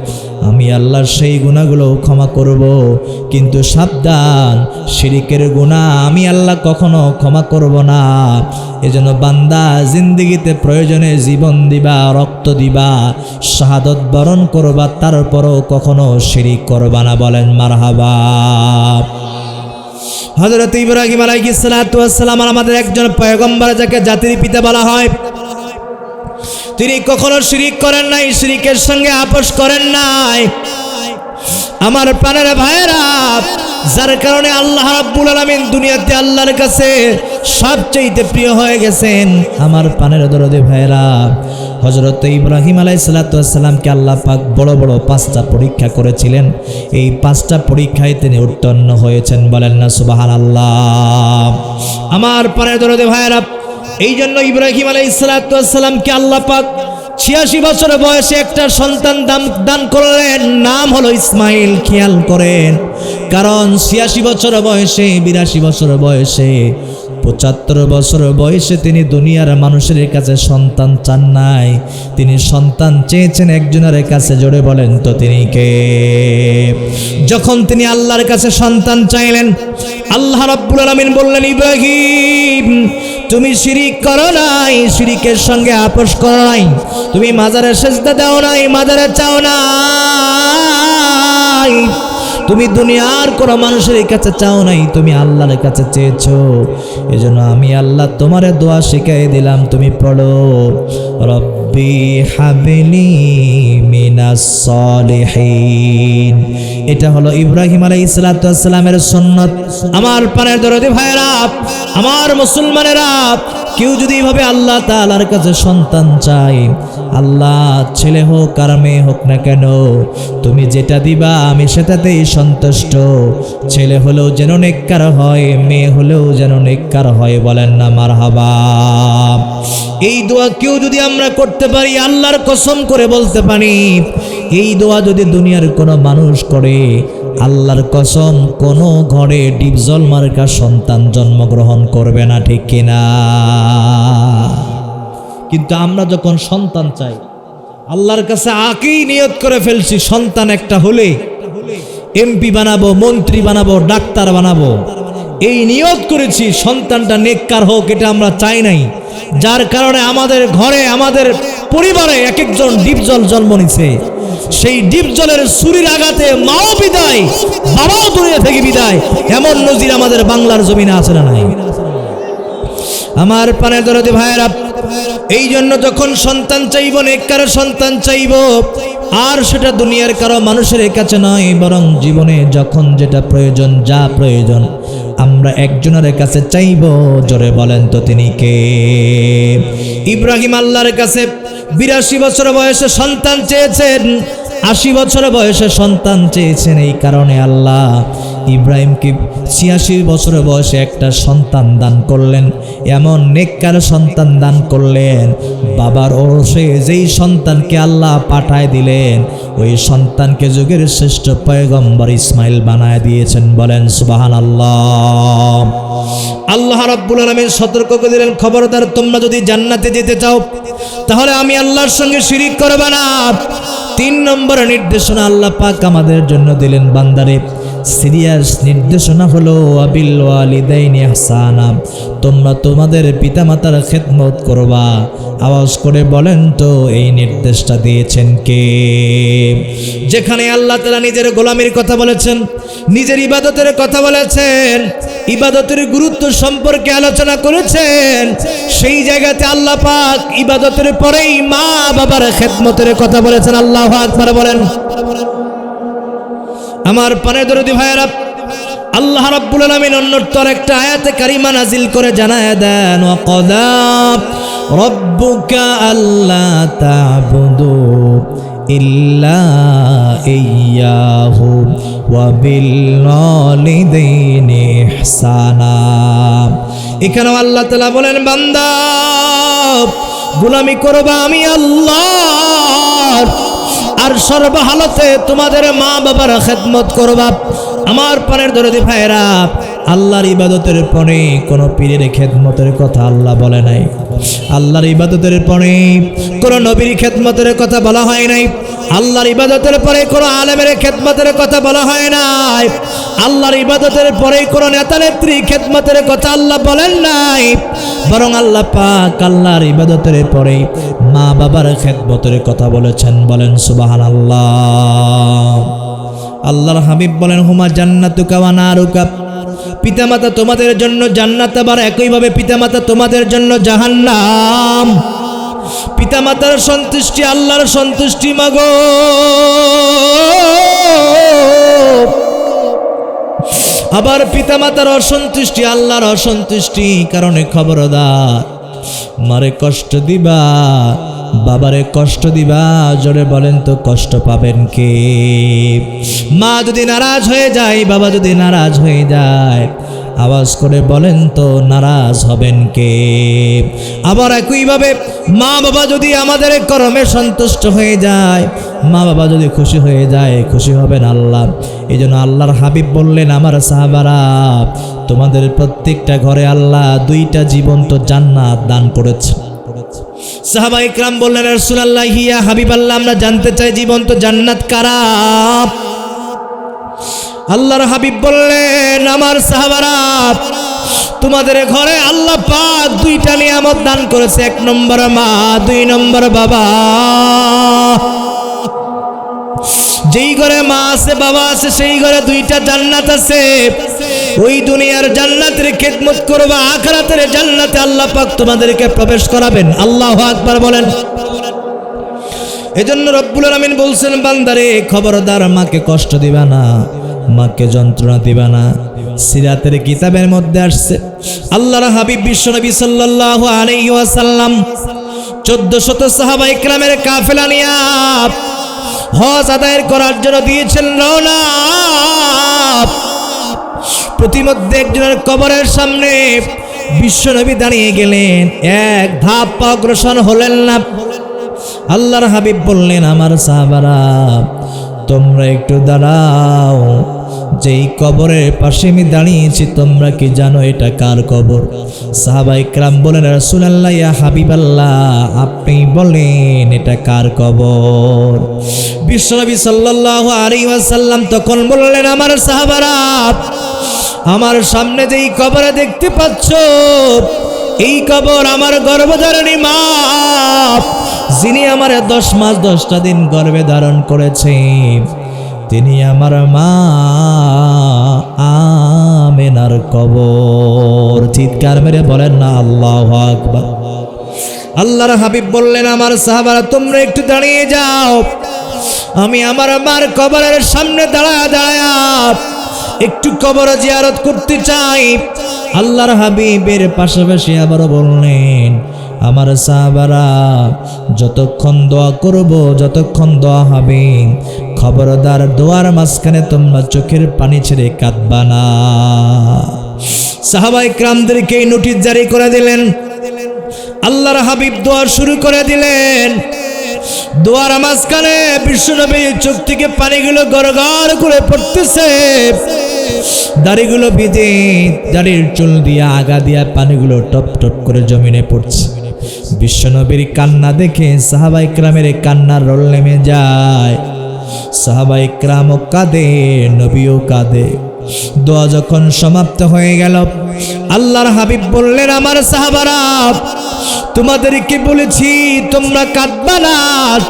Speaker 1: আমি আল্লাহ সেই গুনাহগুলো ক্ষমা করব। কিন্তু সাবধান, শিরিকের গুনাহ আমি আল্লাহ কখনো ক্ষমা করব না। এজন্য বান্দা জিন্দেগিতে প্রয়োজনে জীবন দিবা, রক্ত দিবা, শাহাদত বরণ করবা, তারপরও কখনো শিরিক করবা না। বলেন মারহাবা। হযরত ইব্রাহিম আলাইহিস সালাতু ওয়াস সালাম আমাদের একজন পয়গম্বর, যাকে জাতির পিতা বলা হয়, তিনি কখনো শিরিক করেন নাই, শিরিকের সঙ্গে আপোষ করেন নাই। আমার প্রাণের ভাইয়েরা, যার কারণে আল্লাহ রাব্বুল আলামিন দুনিয়াতে আল্লাহর কাছে সবচেয়ে প্রিয় হয়ে গেছেন। আমার প্রাণের দরদী ভাইয়েরা, হযরত ইব্রাহিম আলাইহিস সালাতু ওয়াস সালামকে আল্লাহ পাক বড় বড় 5টা পরীক্ষা করেছিলেন। এই 5টা পরীক্ষায় তিনি উত্তীর্ণ হয়েছেন। বলেন না সুবহানাল্লাহ। আমার প্রাণের দরদী ভাইয়েরা, এই জন্য ইব্রাহিম আলাইহিস সালাতু ওয়াস সালামকে আল্লাহ পাক 86 বছর বয়সে একটা সন্তান দান করলেন, নাম হলো ইসমাইল। খেয়াল করেন, কারণ 86 বছর বয়সে, 82 বছর বয়সে 75 বছর বয়সে তিনি দুনিয়ার মানুষের কাছে সন্তান চান নাই, তিনি সন্তান চেয়েছেন একজনের কাছে। জোরে বলেন তো তিনি কে? যখন তিনি আল্লাহর কাছে সন্তান চাইলেন, আল্লাহ রাব্বুল আলামিন বললেন, ইব্রাহিম তুমি শিরিক করো নাই, শিরিকের সঙ্গে আপোষ করো নাই, তুমি মাজারে সেজদা দাও নাই, মাজারে চাও নাই, তুমি দুনিয়ার কোনো মানুষের কাছে চাও নাই, তুমি আল্লাহর কাছে চেয়েছো। এজন্য আমি আল্লাহ তোমারে দোয়া শিখিয়ে দিলাম, তুমি পড়ো, রব্বি হাবলি মিনাস সলিহিন। এটা হলো ইব্রাহিম আলাইহিস সালামের সুন্নাত। আমার প্রাণের দরদি ভাইরা, আমার মুসলমানেরা, কেউ যদি এইভাবে আল্লাহ তাআলার কাছে সন্তান চায়, আল্লাহ ছেলে হোক আর মেয়ে হোক না কেন, তুমি যেটা দিবা আমি সেটাতেই সন্তুষ্ট। ছেলে হলেও যেন নেককার হয়, মেয়ে হলেও যেন নেককার হয়, বলেন না মারহাবা। এই দোয়া কেউ যদি আমরা করতে পারি, আল্লাহর কসম করে বলতে পারি, এই দোয়া যদি দুনিয়ার কোনো মানুষ করে, আল্লাহর কসম কোনো ঘরে ডিপজল মার্কা সন্তান জন্মগ্রহণ করবে না, ঠিক কিনা? কিন্তু আমরা যখন সন্তান চাই, আল্লাহর কাছে আগেই নিয়ত করে ফেলছি, সন্তান একটা হলে এমপি বানাবো, মন্ত্রী বানাবো, ডাক্তার বানাবো, এই নিয়ত করেছি, সন্তানটা নেককার হোক, এটা আমরা চাই নাই। যার কারণে আমাদের ঘরে, আমাদের পরিবারে এক একজন ডিপজল জন্ম নিছে। সেই ডিপজলের ছুরির আঘাতে মাও বিদায়, বাবাও দুনিয়া থেকে বিদায়, এমন নজির আমাদের বাংলার জমিনে আছে না নাই? আমার প্রাণের দরদি ভাইয়েরা, এই জন্য যখন সন্তান চাইব, নেককার সন্তান চাইব, আর সেটা দুনিয়ার কারো মানুষের কাছে নয়, বরং জীবনে যখন যেটা প্রয়োজন, যা প্রয়োজন, আমরা একজনের কাছে চাইব। জোরে বলেন তো তিনি কে? ইব্রাহিম আল্লাহর কাছে 82 বছর বয়সে সন্তান চেয়েছেন, 80 বছর বয়সে সন্তান চেয়েছেন। এই কারণে আল্লাহ ইব্রাহিমকে 86 বছর বয়সে একটা সন্তান দান করলেন, এমন নেককার সন্তান দান করলেন। বাবার ওরসে যেই সন্তানকে আল্লাহ পাঠায় দিলেন, ওই সন্তানকে যুগের শ্রেষ্ঠ পয়গম্বর ইসমাইল বানায় দিয়েছেন, বলেন সুবহানাল্লাহ। আল্লাহ রাব্বুল আলামিন সতর্ক করে দিলেন, খবরদার তোমরা যদি জান্নাতে যেতে চাও, তাহলে আমি আল্লাহর সঙ্গে শিরিক করবে না। 3 নম্বর নির্দেশনা আল্লাহ পাক আমাদের জন্য দিলেন, বান্দারে সিরিয়াস নির্দেশনা হলো, আবিল ওয়ালিদাইনি ইহসানা, তোমরা তোমাদের পিতামাতার খেদমত করবা। আওয়াজ করে বলেন তো এই নির্দেশটা দিয়েছেন কে? যেখানে আল্লাহ তাআলা নিজের গোলামির কথা বলেছেন, নিজের ইবাদতের কথা বলেছেন, ইবাদতের গুরুত্ব সম্পর্কে আলোচনা করেছেন, সেই জায়গাতে আল্লাহ পাক ইবাদতের পরেই মা বাবার খেদমতের কথা বলেছেন। আল্লাহু আকবার বলেন। আমার পানে দরদি ভাইয়েরা, আল্লাহ রাব্বুল আলামিন অন্যতর একটা আয়াতে কারিমা নাজিল করে জানায় দেন, ওয়াকাদা রাব্বুকা আল্লা তা'বুদু ইল্লা ইয়্যাহু ওয়া বিল ওয়ালিদাইনি ইহসানা। এখানে আল্লাহ তাআলা বলেন, বান্দা গোলামি করবা আমি আল্লাহর, আর সর্বহালতে তোমাদের মা বাবার খেদমত করবা। আমার প্রাণের দরদি ভাইরা, আল্লাহর ইবাদতের পরে কোনো পীরের খেদমতের কথা আল্লাহ বলে নাই, আল্লাহর ইবাদতের পরে কোনো নবীর খেদমতের কথা বলা হয় নাই, আল্লাহর ইবাদতের পরে কোনো আলেমের খেদমতের কথা বলা হয় নাই, আল্লাহর ইবাদতের পরে কোনো নেতা নেত্রী খেদমতের কথা আল্লাহ বলেন নাই, বরং আল্লাহ পাক আল্লাহর ইবাদতের পরে মা বাবার খেদমতের কথা বলেছেন, বলেন সুবহানাল্লাহ। আল্লাহর হাবিব বলেন, হুমা জান্নাতুকা ওয়া নারুকা, পিতামাতা তোমাদের জন্য জান্নাত, আবার একইভাবে পিতামাতা তোমাদের জন্য জাহান্নাম। পিতামাতার সন্তুষ্টি আল্লাহর সন্তুষ্টি মাগো, আবার পিতামাতার অসন্তুষ্টি আল্লাহর অসন্তুষ্টি। কারণে খবরদার মারে কষ্ট দিবা, বাবারে কষ্ট দিবা, জোরে বলেন তো কষ্ট পাবেন কে? মা যদি নারাজ হয়ে যায়, বাবা যদি নারাজ হয়ে যায়, আওয়াজ করে বলেন তো নারাজ হবেন কে? আবার একইভাবে মা বাবা যদি আমাদের কর্মে সন্তুষ্ট হয়ে যায়, মা বাবা যদি খুশি হয়ে যায়, খুশি হবেন আল্লাহ। এই জন্য আল্লাহর হাবিব বললেন, আমার সাহাবারা, তোমাদের প্রত্যেকটা ঘরে আল্লাহ 2টা জীবন্ত জান্নাত দান করেছে। সাহাবা ইকরাম বললেন, রাসূলুল্লাহ ইয়া হাবিবাল্লাহ, আমরা জানতে চাই জীবন্ত জান্নাত কারা? আল্লাহর হাবিব বললেন, আমার সাহাবারা, তোমাদের ঘরে আল্লাহ পাক 2টা নিয়ামত দান করেছে। 1 নম্বর মা, 2 নম্বর বাবা। যেই ঘরে মা আছে, বাবা আছে, সেই ঘরে 2টা জান্নাত আছে। ওই দুনিয়ার জান্নাতের খেদমত করবা, আখিরাতের জান্নাতে আল্লাহ পাক তোমাদেরকে প্রবেশ করাবেন। আল্লাহু আকবার বলেন। এজন্য রব্বুল আলামিন বলছেন, বান্দারে খবরদার মাকে কষ্ট দিবা না, মাকে যন্ত্রণা দিবা না। সিরাতের কিতাবের মধ্যে আসছে, আল্লাহর হাবিব বিশ্বনবী সাল্লাল্লাহু আলাইহি ওয়াসাল্লাম 1400 সাহাবা ইকরামের কাফেলা নিয়ে হজ আদায় করার জন্য দিয়েছেন রওনা। প্রতিমধ্যে একজনের কবরের সামনে বিশ্বনবী দাঁড়িয়ে গেলেন, 1 ধাপ অগ্রসর হলেন না। আল্লাহর হাবিব বললেন, আমার সাহাবারা, তোমরা একটু দাঁড়াও, যেই কবরের পাশে আমি দাঁড়িয়েছি তোমরা কি জানো এটা কার কবর? সাহাবা ইকরাম বলেন, রাসূলুল্লাহ ইয়া হাবিবাল্লাহ, আপনি বলেন এটা কার কবর? বিশ্বনবী সাল্লাল্লাহু আলাইহি ওয়াসাল্লাম তখন বললেন, আমার সাহাবারা, আমার সামনে যেই কবরে দেখতে পাচ্ছ, এই কবর আমার গর্ভধারিণী মা, যিনি আমার 10 মাস 10টা দিন গর্ভে ধারণ করেছে, তিনি আমার মা আমেনার কবর। চিৎকার মেরে বলেন না আল্লাহু আকবার। আল্লাহর হাবিব বললেন, আমার সাহাবারা, তোমরা একটু দাঁড়িয়ে যাও, আমি আমার মার কবরের সামনে দাঁড়ায় একটু কবর জিয়ারত করতে চাই। আল্লাহর হাবিবের পাশাপাশি আবারও বললেন, আমার সাহাবারা, যতক্ষণ দোয়া করব, যতক্ষণ দোয়া হবে, খবরদার দোয়ার মাঝখানে তোমরা চোখের পানি ছেড়ে কাঁদবা না। সাহাবা ইকরামদেরকে এই নোটিশ জারি করে দিলেন। আল্লাহর হাবিব দোয়া শুরু করে দিলেন। দোয়ার মাঝখানে বিশ্বনবীর চোখ থেকে পানিগুলো গড়গড় করে পড়তেছে, দাড়িগুলো ভিজে, দাড়ির চুল দিয়ে আগা দিয়া পানিগুলো টপ টপ করে জমিনে পড়ছে। বিশ্বনবীর কান্না দেখে সাহাবা ইকরামের কান্নার রোল নেমে যায়। সাহাবা ইকরামও কাঁদে, নবীও কাঁদে। দোয়া যখন সমাপ্ত হয়ে গেল, আল্লাহর হাবিব বললেন, আমার সাহাবারা, তোমাদেরকে বলেছি তোমরা কাঁদবা না,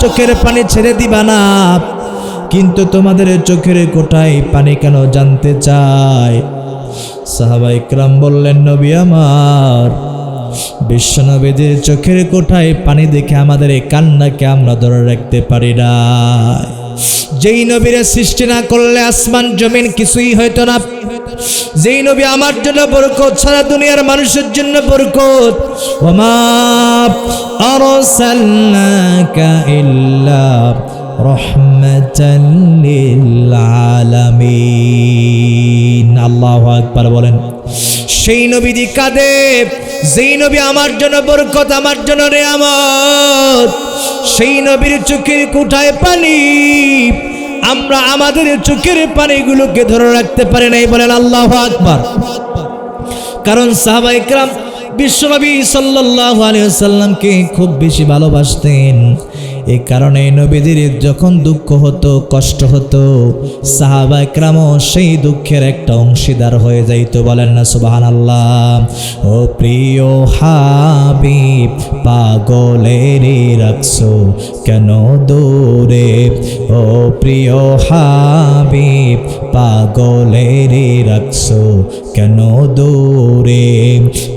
Speaker 1: চোখের পানি ছেড়ে দিবা না, কিন্তু তোমাদের চোখের কোটায় পানি কেন জানতে চাই? সাহাবা ইকরাম বললেন, নবী আমার, বিশ্বনবীদের চোখের কোঠায় পানি দেখে আমাদের এই কান্নাকে আমরা ধরে রাখতে পারি না। যেই নবীরে সৃষ্টি না করলে আসমান জমিন কিছুই হইতো না, যেই নবী আমার জন্য বরকত, সারা দুনিয়ার মানুষের জন্য বরকত। ওমা আরসালনাকা ইল্লা রাহমাতাল লিল আলামিন। আল্লাহু আকবার বলেন। সেই নবীজি কাঁদে, যেই নবী আমার জন্য বরকত, আমার জন্য নিয়ামত, সেই নবীর চোখের কোঠায় পানি, আমরা আমাদের চোখের পানিগুলোকে ধরে রাখতে পারি নাই। বলেন আল্লাহু আকবার। কারণ সাহাবা ইকরাম বিশ্বনবী সাল্লাল্লাহু আলাইহি ওয়াসাল্লামকে খুব বেশি ভালোবাসতেন। এই কারণে নবীদের যখন দুঃখ হতো, কষ্ট হতো, সাহাবা ইকরামও সেই দুঃখের একটা অংশীদার হয়ে যাইত। বলেন না সুবহানাল্লাহ। ও প্রিয় হাবিব, পাগলের রাখছো কেন দূরে? ও প্রিয় হাবিব, পাগলের রাখছো কেন দূরে?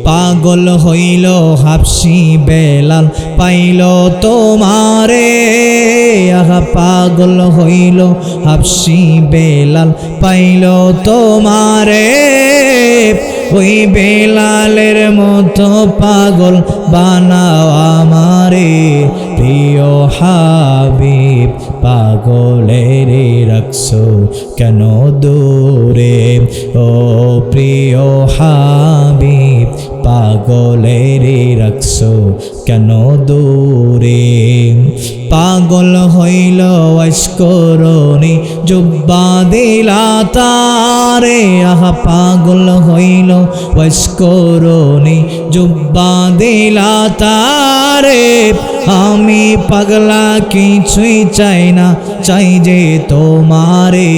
Speaker 1: পাগল হইল হাবশি বেলাল, পাইল তোমারে। আহা পাগল হইল হাবশি বেলাল, পাইল তোমারে। ওই বেলালের মতো পাগল বানাও আমারে। প্রিয় হাবিব পাগলের রাখছো কেন দূরে ও প্রিয় হাবিব পাগলের রাখছো কেন দূরে পাগল হইল অস্করণী জুব্বা দিলা তারে আহা পাগল হইল অস্করণী জুব্বা দিলা তারে আমি পাগলা কিছুই চাই না চাই যে তোমারে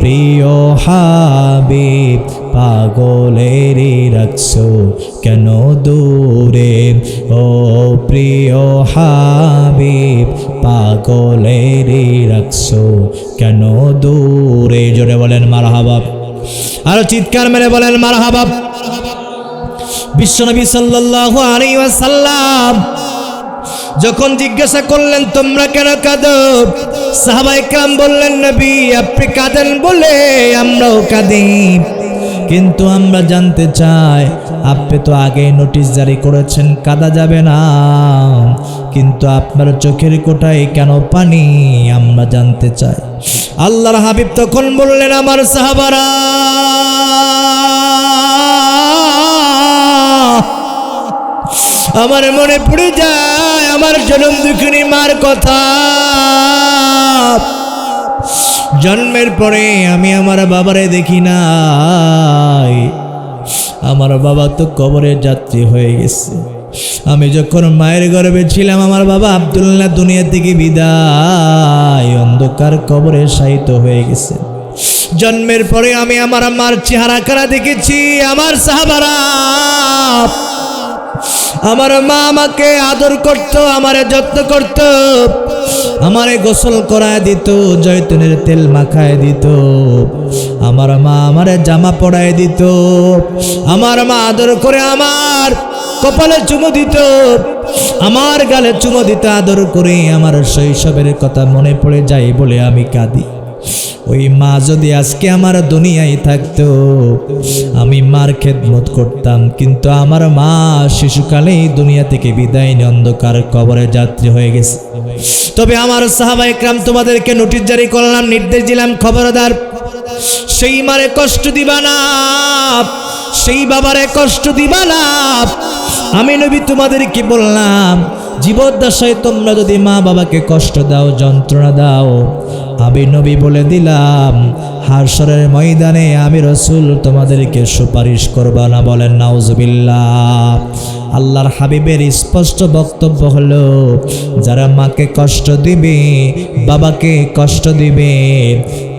Speaker 1: প্রিয় হাবিব পাগলের রাখছো কেন দূরে ও প্রিয় হাবিব পাগলের রাখছো কেন দূরে জোরে বলেন মারহাবা আর চিৎকার মেরে বলেন মারহাবা বিশ্বনবী সাল্লাল্লাহু আলাইহি ওয়াসাল্লাম যখন জিজ্ঞাসা করলেন তোমরা কেন কাঁদো সাহাবায়ে কেরাম বললেন নবী আপনি কাঁদেন বলে আমরাও কাঁদি কিন্তু আমরা জানতে চাই আপনি তো আগে নোটিশ জারি করেছেন কাঁদা যাবে না কিন্তু আপনার চোখের কোটায় কেন পানি আমরা জানতে চাই আল্লাহর হাবিব তখন বললেন আমার সাহাবারা আমার মনে পড়ে যায় আমার জনম দুঃখিনী মার কথা জন্মের পরে আমি আমার বাবারে দেখি নাই আমার বাবা তো কবরে যাত্রী হয়ে গেছে আমি যখন মায়ের গর্ভে ছিলাম আমার বাবা আব্দুল্লাহ দুনিয়া থেকে বিদায় অন্ধকার কবরে শায়িত হয়ে গেছে জন্মের পরে আমি আমার মার চেহারা কারা দেখেছি আমার সাহাবারা আমার মা আমাকে আদর করত আমারে যত্ন করত আমারে গোসল করায় দিত জয়তুনের তেল মাখায় দিত আমার মা আমারে জামা পরায় দিত আমার মা আদর করে আমার কপালে চুমু দিত আমার গালে চুমু দিত আদর করে আমার শৈশবের কথা মনে পড়ে যায় বলে আমি কাঁদি ওই মা যদি আজকে আমার দুনিয়ায় থাকতো আমি মার খেদমত করতাম কিন্তু আমার মা শিশুকালেই দুনিয়া থেকে বিদায় নিয়ে অন্ধকার কবরে যাত্রী হয়ে গেছে তবে আমার সাহাবায়ে কেরাম তোমাদেরকে নোটিশ জারি করলাম নির্দেশ দিলাম খবরদার সেই মারে কষ্ট দিবা না সেই বাবারে কষ্ট দিবা না আমি নবী তোমাদেরকে বললাম জীবদ্দশায় তোমরা যদি মা বাবাকে কষ্ট দাও যন্ত্রণা দাও আমি নবী বলে দিলাম হাশরের ময়দানে আমি রাসূল তোমাদেরকে সুপারিশ করব না বলেন নাউজুবিল্লাহ আল্লাহর হাবিবের স্পষ্ট বক্তব্য হলো যারা মাকে কষ্ট দিবে বাবাকে কষ্ট দিবে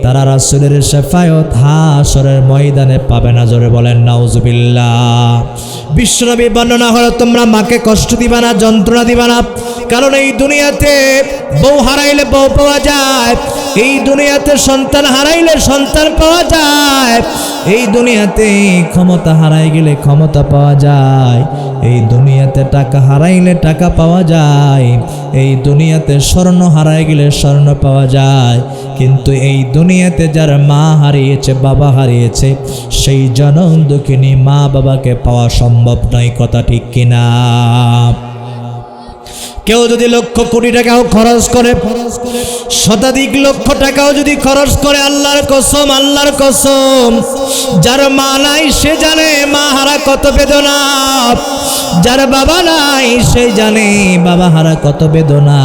Speaker 1: তারা রাসূলের শাফায়াত হাশরের ময়দানে পাবে না জোরে বলেন নাউজুবিল্লাহ বিশ্বনবী বর্ণনা হলো তোমরা মাকে কষ্ট দিবা না যন্ত্রণা দিবা না কারণ এই দুনিয়াতে বউ হারাইলে বউ পাওয়া যায় এই দুনিয়াতে সন্তান হারাইলে সন্তান পাওয়া যায় এই দুনিয়াতে ক্ষমতা হারাই গেলে ক্ষমতা পাওয়া যায় এই দুনিয়াতে টাকা হারাইলে টাকা পাওয়া যায় এই দুনিয়াতে স্বর্ণ হারাই গেলে স্বর্ণ পাওয়া যায় কিন্তু এই দুনিয়াতে যার মা হারিয়েছে বাবা হারিয়েছে সেই জনম দুঃখিনী মা বাবাকে পাওয়া সম্ভব নয় কথা ঠিক কিনা কেউ যদি লক্ষ কোটি টাকাও খরচ করে শতাধিক লক্ষ টাকাও যদি খরচ করে আল্লাহর কসম যার মা নাই সে জানে মা হারা কত বেদনা যার বাবা নাই সে জানে বাবা হারা কত বেদনা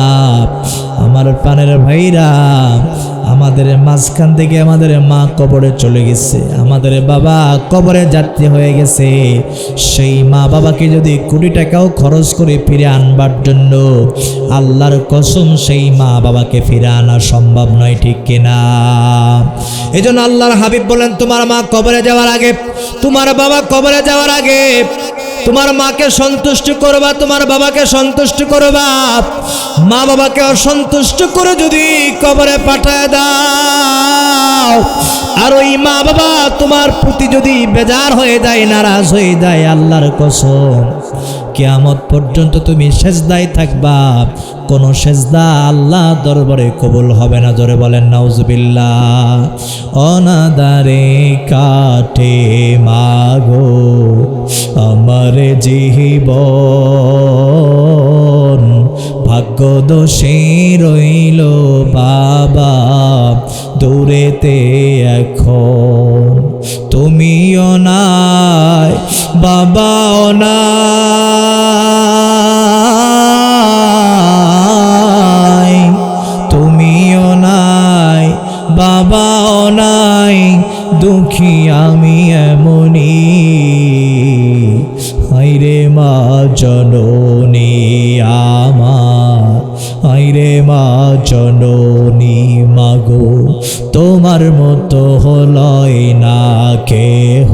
Speaker 1: আমার প্রাণের ভাইরা আমাদের মাঝখান থেকে আমাদের মা কবরে চলে গেছে আমাদের বাবা কবরে যাত্রী হয়ে গেছে সেই মা বাবাকে যদি কোটি টাকাও খরচ করে ফিরে আনবার জন্য আল্লাহর কসম সেই মা বাবাকে ফিরে আনা সম্ভব নয় ঠিক কিনা এজন্য আল্লাহর হাবিব বলেন তোমার মা কবরে যাওয়ার আগে তোমার বাবা কবরে যাওয়ার আগে তোমার মাকে সন্তুষ্ট করবা তোমার বাবাকে সন্তুষ্ট করবা মা বাবাকে অসন্তুষ্ট করে যদি কবরে পাঠায় দাও আর ওই মা বাবা তোমার প্রতি যদি বেজার হয়ে যায় নারাজ হয়ে যায় আল্লাহর কসম কিয়ামত পর্যন্ত তুমি সেজদায় থাকবা কোন সেজদা আল্লাহ দরবারে কবুল হবে না জোরে বলেন নাউজুবিল্লাহ অনাদারে কাটে মাগো আমার জীবন ভাগ্য দোষী রইল বাবা দূরেতে এখন, তুমিও নাই বাবাও নাই, তুমিও নাই বাবাও নাই, দুঃখী আমি এমনি। হায়রে মা জননী আমার, হায়রে মা জননী মাগো, তোমার মতো হলই না কেহ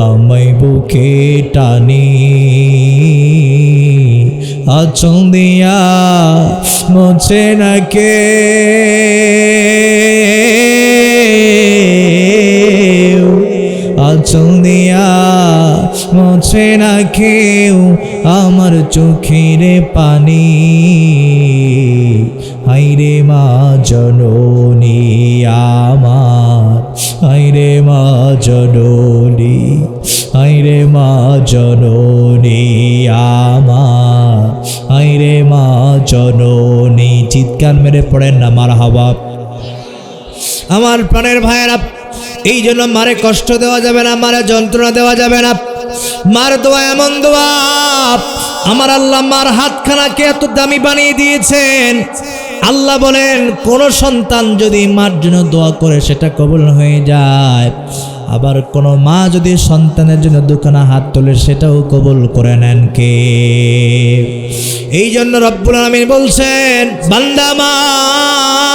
Speaker 1: আমায় বুকে টানি। আঁচল দিয়া মোছে না কে, আঁচল দিয়া মোছে না কেউ আমার চোখের পানি। হায়রে মা জননী আমার, হায়রে মা জননী, হায়রে মা জননী আমার, হায়রে মা জননী। চিৎকার মেরে পড়েন না মারহাবা। আমার প্রাণের ভাইয়েরা, এই জন্য মারে কষ্ট দেওয়া যাবে না, মারে যন্ত্রণা দেওয়া যাবে না। মার দোয়া এমন দোয়া, আমার আল্লাহ মার হাতখানাকে এত দামি বানিয়ে দিয়েছেন। আল্লাহ বলেন কোন সন্তান যদি মার জন্য দোয়া করে সেটা কবুল হয়ে যায়, আবার কোন মা যদি সন্তানের জন্য দুখানা হাত তোলে সেটাও কবুল করে নেন কে? এই জন্য রব্বুল আলামিন বলছেন, বান্দা আমার,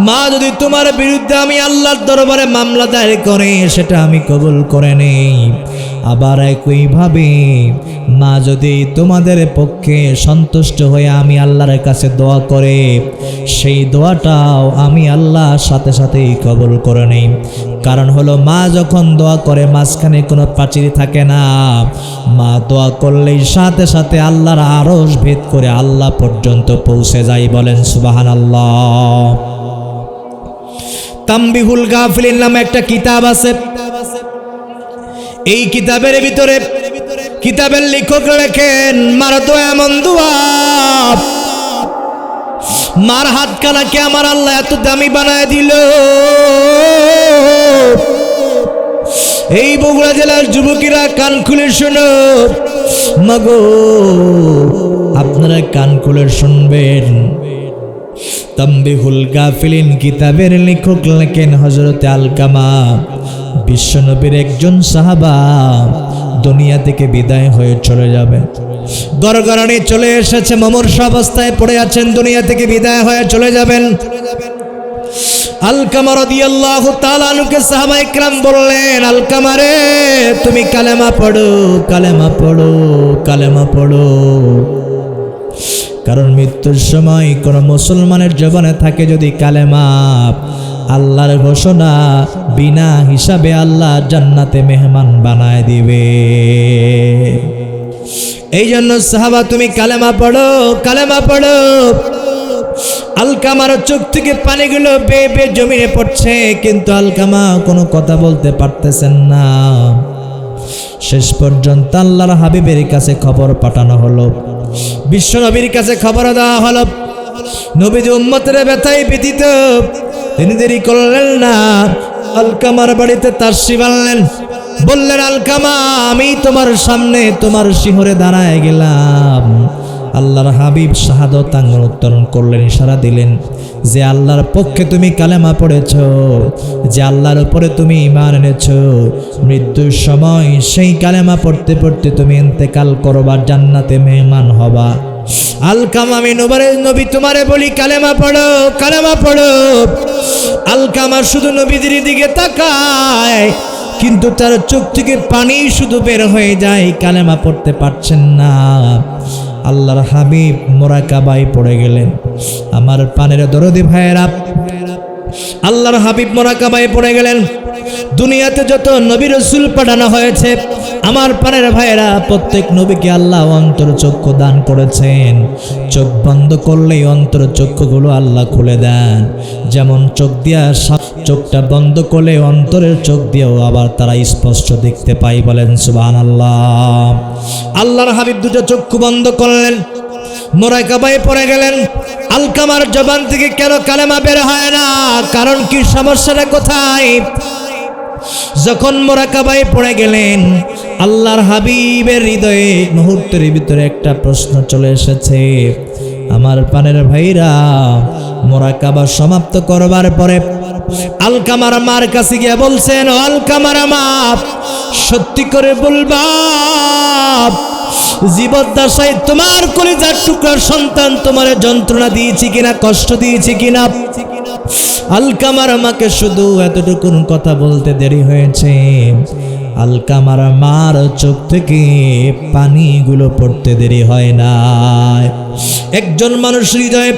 Speaker 1: মা যদি তোমার বিরুদ্ধে আমি আল্লাহর দরবারে মামলা দায়ের করে সেটা আমি কবুল করে নেই। আবার একইভাবে মা যদি তোমাদের পক্ষে সন্তুষ্ট হয়ে আমি আল্লাহর কাছে দোয়া করে, সেই দোয়াটাও আমি আল্লাহর সাথে সাথেই কবুল করে নেই। কারণ হলো মা যখন দোয়া করে মাঝখানে কোনো প্রাচীর থাকে না, মা দোয়া করলেই সাথে সাথে আল্লাহর আরশ ভেদ করে আল্লাহ পর্যন্ত পৌঁছে যায়। বলেন সুবহানাল্লাহ। তাম্বিহুল গাফিলিন নামে একটা কিতাব আছে। এই কিতাবের ভিতরে কিতাবের লেখক লেখেন, মার দোয়া এমন দোয়া, মার হাতখানাকে আমার আল্লাহ এত দামি বানায় দিল। এই বগুড়া জেলার যুবকেরা কান খুলে শোনো, মাগো আপনারা কান খুলে শুনবেন। তাম্বিহুল গাফিলিন কিতাবের লেখক লেখেন হযরতে আলকামা, বিশ্বনবীর একজন সাহাবা, দুনিয়া থেকে বিদায় হয়ে চলে যাবেন। গড়গড়ানি চলে এসেছে, মুমূর্ষু অবস্থায় পড়ে আছেন, দুনিয়া থেকে বিদায় হয়ে চলে যাবেন। আলকামা রাদিয়াল্লাহু তাআলা আনহুকে সাহাবায়ে কেরাম বললেন, আলকামা রে তুমি কালেমা পড়ো, কালেমা পড়ো, কালেমা পড়ো। কারণ মৃত্যুর সময় কোন মুসলমানের জীবনে থাকে যদি কালেমা, আল্লাহর ঘোষণা বিনা হিসাবে আল্লাহ জান্নাতে মেহমান বানায় দিবে। এই জন্য সাহাবা তুমি কালেমা পড়ো, কালেমা পড়ো। আলকামার চোখ থেকে পানিগুলো বেয়ে বেয়ে জমিনে পড়ছে, কিন্তু আলকামা কোনো কথা বলতে পারতেছেন না। শেষ পর্যন্ত আল্লাহর হাবিবের কাছে খবর পাঠানো হলো, বিশ্ব নবীর কাছে খবর দেওয়া হলো। নবীজি উম্মতের ব্যথায় ব্যথিত, তিনি দেরি করলেন না, আলকামার বাড়িতে তাশরিফ আনলেন। বললেন, আলকামা আমি তোমার সামনে তোমার শিহরে দাঁড়ায় গেলাম। আল্লাহর হাবিব শাহাদত আঙ্গুল উত্তোলন করলেন, ইশারা দিলেন যে আল্লাহর পক্ষে তুমি কালেমা পড়েছ, যে আল্লাহর উপরে তুমি ঈমান এনেছ, মৃত্যুর সময় সেই কালেমা পড়তে পড়তে তুমি ইন্তেকাল করবা, জান্নাতে মেহমান হবা। আলকামা আমি নবী তোমারে বলি কালেমা পড়ো, কালেমা পড়ো। আলকামা শুধু নবীদের দিকে তাকায়, কিন্তু তার চোখ থেকে পানি শুধু বের হয়ে যায়, কালেমা পড়তে পারছেন না। আল্লাহর হাবিব মোরাকাবায় পড়ে গেলেন। আমার পানের দরদি ভাইয়েরা, আল্লাহর হাবিব মুরাকাবায় পড়ে গেলেন। দুনিয়াতে যত নবী রাসূল পাঠানো হয়েছে আমার প্রাণের ভাইরা, প্রত্যেক নবীকে আল্লাহ অন্তর চক্ষু দান করেছেন। চোখ বন্ধ করলেই অন্তর চক্ষুগুলো আল্লাহ খুলে দেন। যেমন চোখ দিয়া চোখটা বন্ধ করলে অন্তরের চোখ দিয়েও আবার তারা স্পষ্ট দেখতে পায়। বলেন সুবহানাল্লাহ। আল্লাহর হাবিব দুটো চক্ষু বন্ধ করলেন, মুরাকাবায় পড়ে গেলেন। আলকামার জবান থেকে কেন কালেমা বের হয় না? কারণ কি, সমস্যাটা কোথায়? যখন মুরাকাবায় পড়ে গেলেন, আল্লাহর হাবিবের হৃদয়ে মুহূর্তের ভিতরে একটা প্রশ্ন চলে এসেছে। আমার প্রাণের ভাইরা, মুরাকাবা সমাপ্ত করবার পরে আলকামার মার কাছে গিয়ে বলছেন, আলকামার মা, সত্যি করে বলবা জীবদ্দশায় তোমার কলিজার টুকরার সন্তান তোমার যন্ত্রণা দিয়েছি কিনা, কষ্ট দিয়েছি কিনা? আলকামার মাকে শুধু এতটুকু কথা বলতে দেরি হয়েছে, আলকামার মার চোখ থেকে পানিগুলো পড়তে দেরি হয় না। একজন মানুষ হৃদয়ে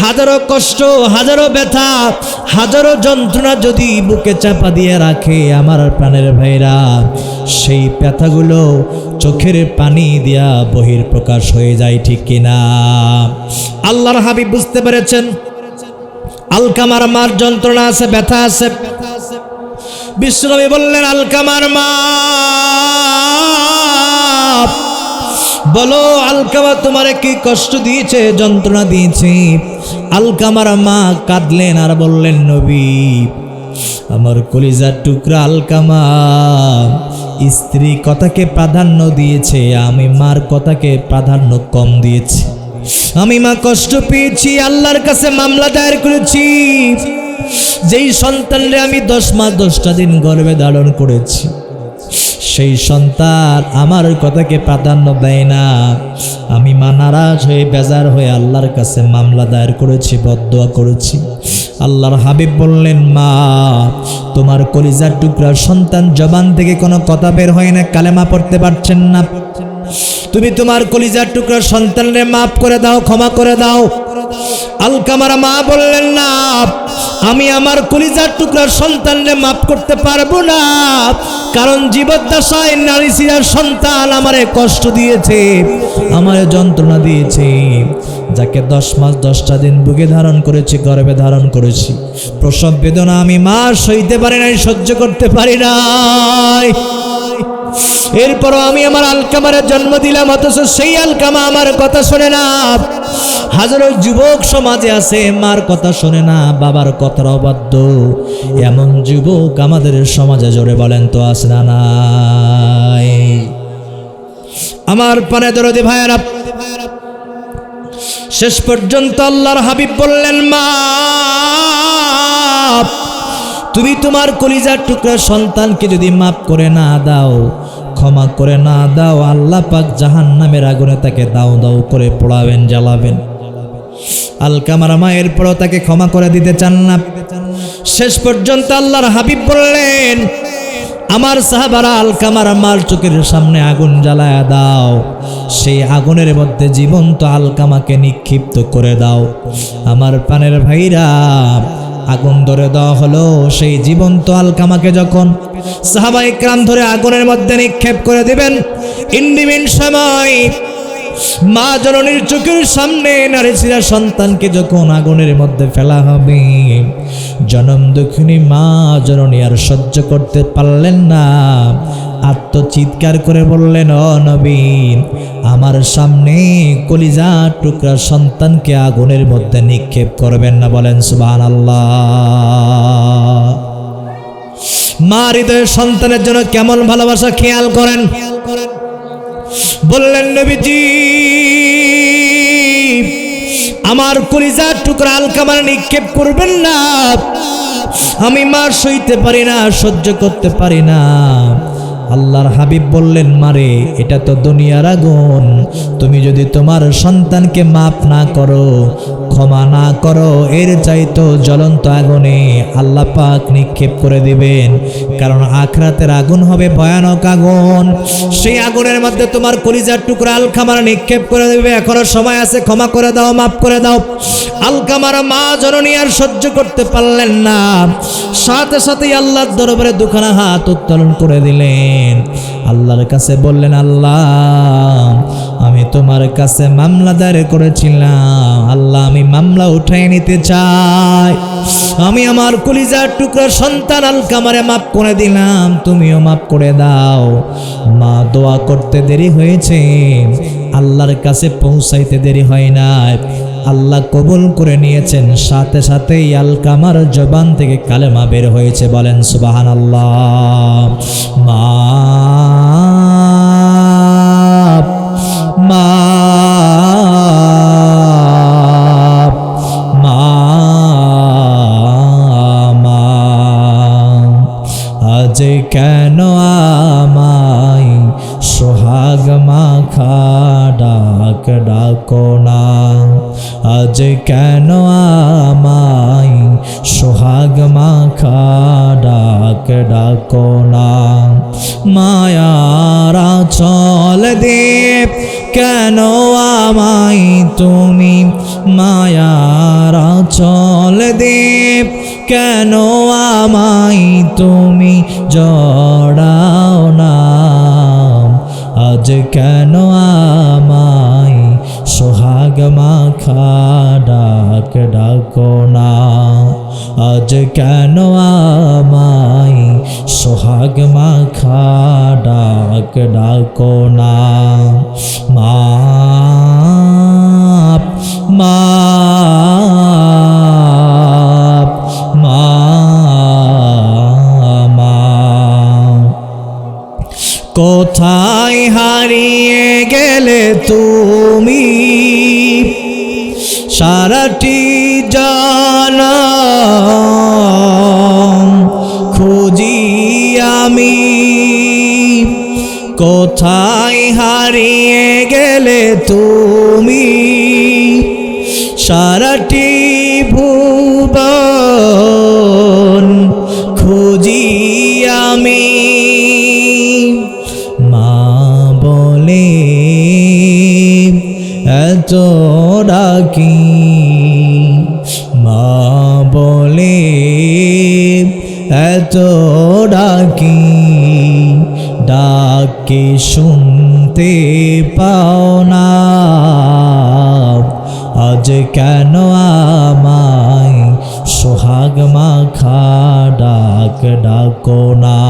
Speaker 1: হাজারো কষ্ট, হাজারো ব্যথা, হাজারো যন্ত্রণা যদি বুকে চাপা দিয়ে রাখে আমার প্রাণের ভাইরা, সেই ব্যথাগুলো চোখের পানি দিয়া বহির প্রকাশ হয়ে যায়, ঠিক কিনা? আল্লাহর হাবিব বুঝতে পেরেছেন আলকামার মার যন্ত্রণা আছে, ব্যথা আছে। বিশ্বনবী বললেন, আলকামার মা, বলো আলকামা তোমারে কি কষ্ট দিয়েছে, যন্ত্রণা দিয়েছে? আলকামার মা কাঁদলেন আর বললেন, নবী, আমার কলিজার টুকরা আলকামা স্ত্রী কথাকে প্রাধান্য দিয়েছে, আমি মার কথাকে প্রাধান্য কম দিয়েছি। আমি মা কষ্ট পেয়েছি, আল্লাহর কাছে মামলা দায়ের করেছি। যেই সন্তানরে আমি 10 মাস 10টা দিন গর্ভে ধারণ করেছি, সেই সন্তান আমার কথাকে প্রাধান্য দেয় না। আমি মা নারাজ হয়ে বেজার হয়ে আল্লাহর কাছে মামলা দায়ের করেছি, বদদোয়া করেছি। আল্লাহর হাবিব বললেন, মা, তোমার কলিজার টুকরা সন্তান জবান থেকে কোনো কথা বের হয় না, কালেমা পড়তে পারছেন না। তুমি তোমার কলিজার টুকরা সন্তানরে মাফ করে দাও, ক্ষমা করে দাও। আলকামার মা বললেন, না, আমি আমার কলিজার টুকরার সন্তানরে মাফ করতে পারবো না, কারণ জীবদ্দশায় নারী সিরার সন্তান আমারে কষ্ট দিয়েছে, আমারে যন্ত্রণা দিয়েছে। যাকে 10 মাস 10টা দিন বুকে ধারণ করেছি, গর্ভে ধারণ করেছি, প্রসব বেদনা আমি মা সইতে পারি নাই, সহ্য করতে পারি নাই। এরপরও আমি আমার আলকামারে জন্ম দিলাম, অথচ সেই আলকামা আমার কথা শোনে না। হাজারো যুবক সমাজে আছে, মার কথা শোনে না, বাবার কথার অবাধ্য। এমন যুবক আমাদের সমাজে, জোরে বলেন তো আছে না নাই? আমার পানে দরদি ভাইয়েরা, শেষ পর্যন্ত আল্লাহর হাবিব বললেন, মা, তুমি তোমার কলিজার টুকরা সন্তানকে যদি মাফ করে না দাও, ক্ষমা করে না দাও, আল্লাহ পাক জাহান্নামের আগুনে তাকে দাও দাও করে পোড়াবেন, জ্বালাবেন। আলকামার মা এরপরও তাকে ক্ষমা করে দিতে চান না। শেষ পর্যন্ত আল্লাহর হাবিব বললেন, আমার সাহাবারা, আলকামার মার চোখের সামনে আগুন জ্বালায়া দাও, সেই আগুনের মধ্যে জীবন্ত আলকামাকে নিক্ষিপ্ত করে দাও। আমার প্রাণের ভাইরা, আগুন ধরে দেওয়া হলো। সেই জীবন্ত আলকামাকে যখন সাহাবায়ে কেরাম ধরে আগুনের মধ্যে নিক্ষেপ করে দিবেন, ইন্ডিমিন সময় মা জননীর চোখের সামনে নারী ছিলা সন্তানকে যখন আগুনের মধ্যে ফেলা হবে, জনম দুঃখিনী মা জননী আর সহ্য করতে পারলেন না, আত্মচিৎকার করে বললেন, ও নবী, আমার সামনে কলিজা টুকরা সন্তানকে আগুনের মধ্যে নিক্ষেপ করবেন না। বলেন সুবহানাল্লাহ। মা হৃদয়ের সন্তানের জন্য কেমন ভালোবাসা খেয়াল করেন। বললেন, নবীজি, আমার কলিজার টুকরা আলকামার নিক্ষেপ করবেন না, আমি মা সইতে পারি না, সহ্য করতে পারি না। আল্লাহর হাবিব বললেন, মারে এটা তো দুনিয়ার আগুন, তুমি যদি তোমার সন্তানকে মাফ না করো, ক্ষমা না করো, এর চাইতো জ্বলন্ত আগুনে আল্লাহ পাক নিক্ষেপ করে দিবেন। কারণ আখিরাতের আগুন হবে ভয়ানক আগুন। সেই আগুনের মধ্যে তোমার কলিজার টুকরা আলকামার নিক্ষেপ করে দিবে। এখনো সময় আছে, ক্ষমা করে দাও, মাফ করে দাও। আলকামার মা জননী আর সহ্য করতে পারলেন না, সাথে সাথেই আল্লাহর দরবারে দুখানা হাত উত্তোলন করে দিলেন। আল্লাহর কাছে বললেন, আল্লাহ আমি তোমার কাছে মামলা দায়ের করেছিলাম, আল্লাহ আমি মামলা উঠাই নিতে চাই। আমি আমার কলিজার টুকরা সন্তান আলকামারে মাফ করে দিলাম, তুমিও মাফ করে দাও। মা দোয়া করতে দেরি হয়েছে, আল্লাহর কাছে পৌঁছাইতে দেরি হয় নাই। আল্লাহ কবুল করে নিয়েছেন, সাথে সাথেই আলকামার জবান থেকে কালেমা বের হয়েছে। বলেন সুবহানাল্লাহ। মাপ মাপ মাপ, আজ কেন আমায় সোহাগ মাখা ডাক ডাকো না, আজ কেন আমায় সোহাগ মাখা ডাক ডাকো না। মায়ার আঁচল দিয়ে কেন আমায় তুমি, মায়ার আঁচল দিয়ে কেন আমায় তুমি জড়াও না, আজ কেন আমায় সোহাগ মাখা ডাক ডাকো না, আজ কেন আমায় সোহাগ মাখা ডাক ডাকো না। মাপ মাপ মাপ, কোথায় হারিয়ে গেলে তুমি, সারাটি জানাম খুঁজি আমি, কোথায় হারিয়ে গেলে তুমি, সারাটি ভুবন খুঁজি আমি। মা বলে এত ডাকি, মা বলে এত ডাকি, ডাকে শুনতে পাও না, আজ কেন আমায় সোহাগ মাখা ডাক ডাকো না,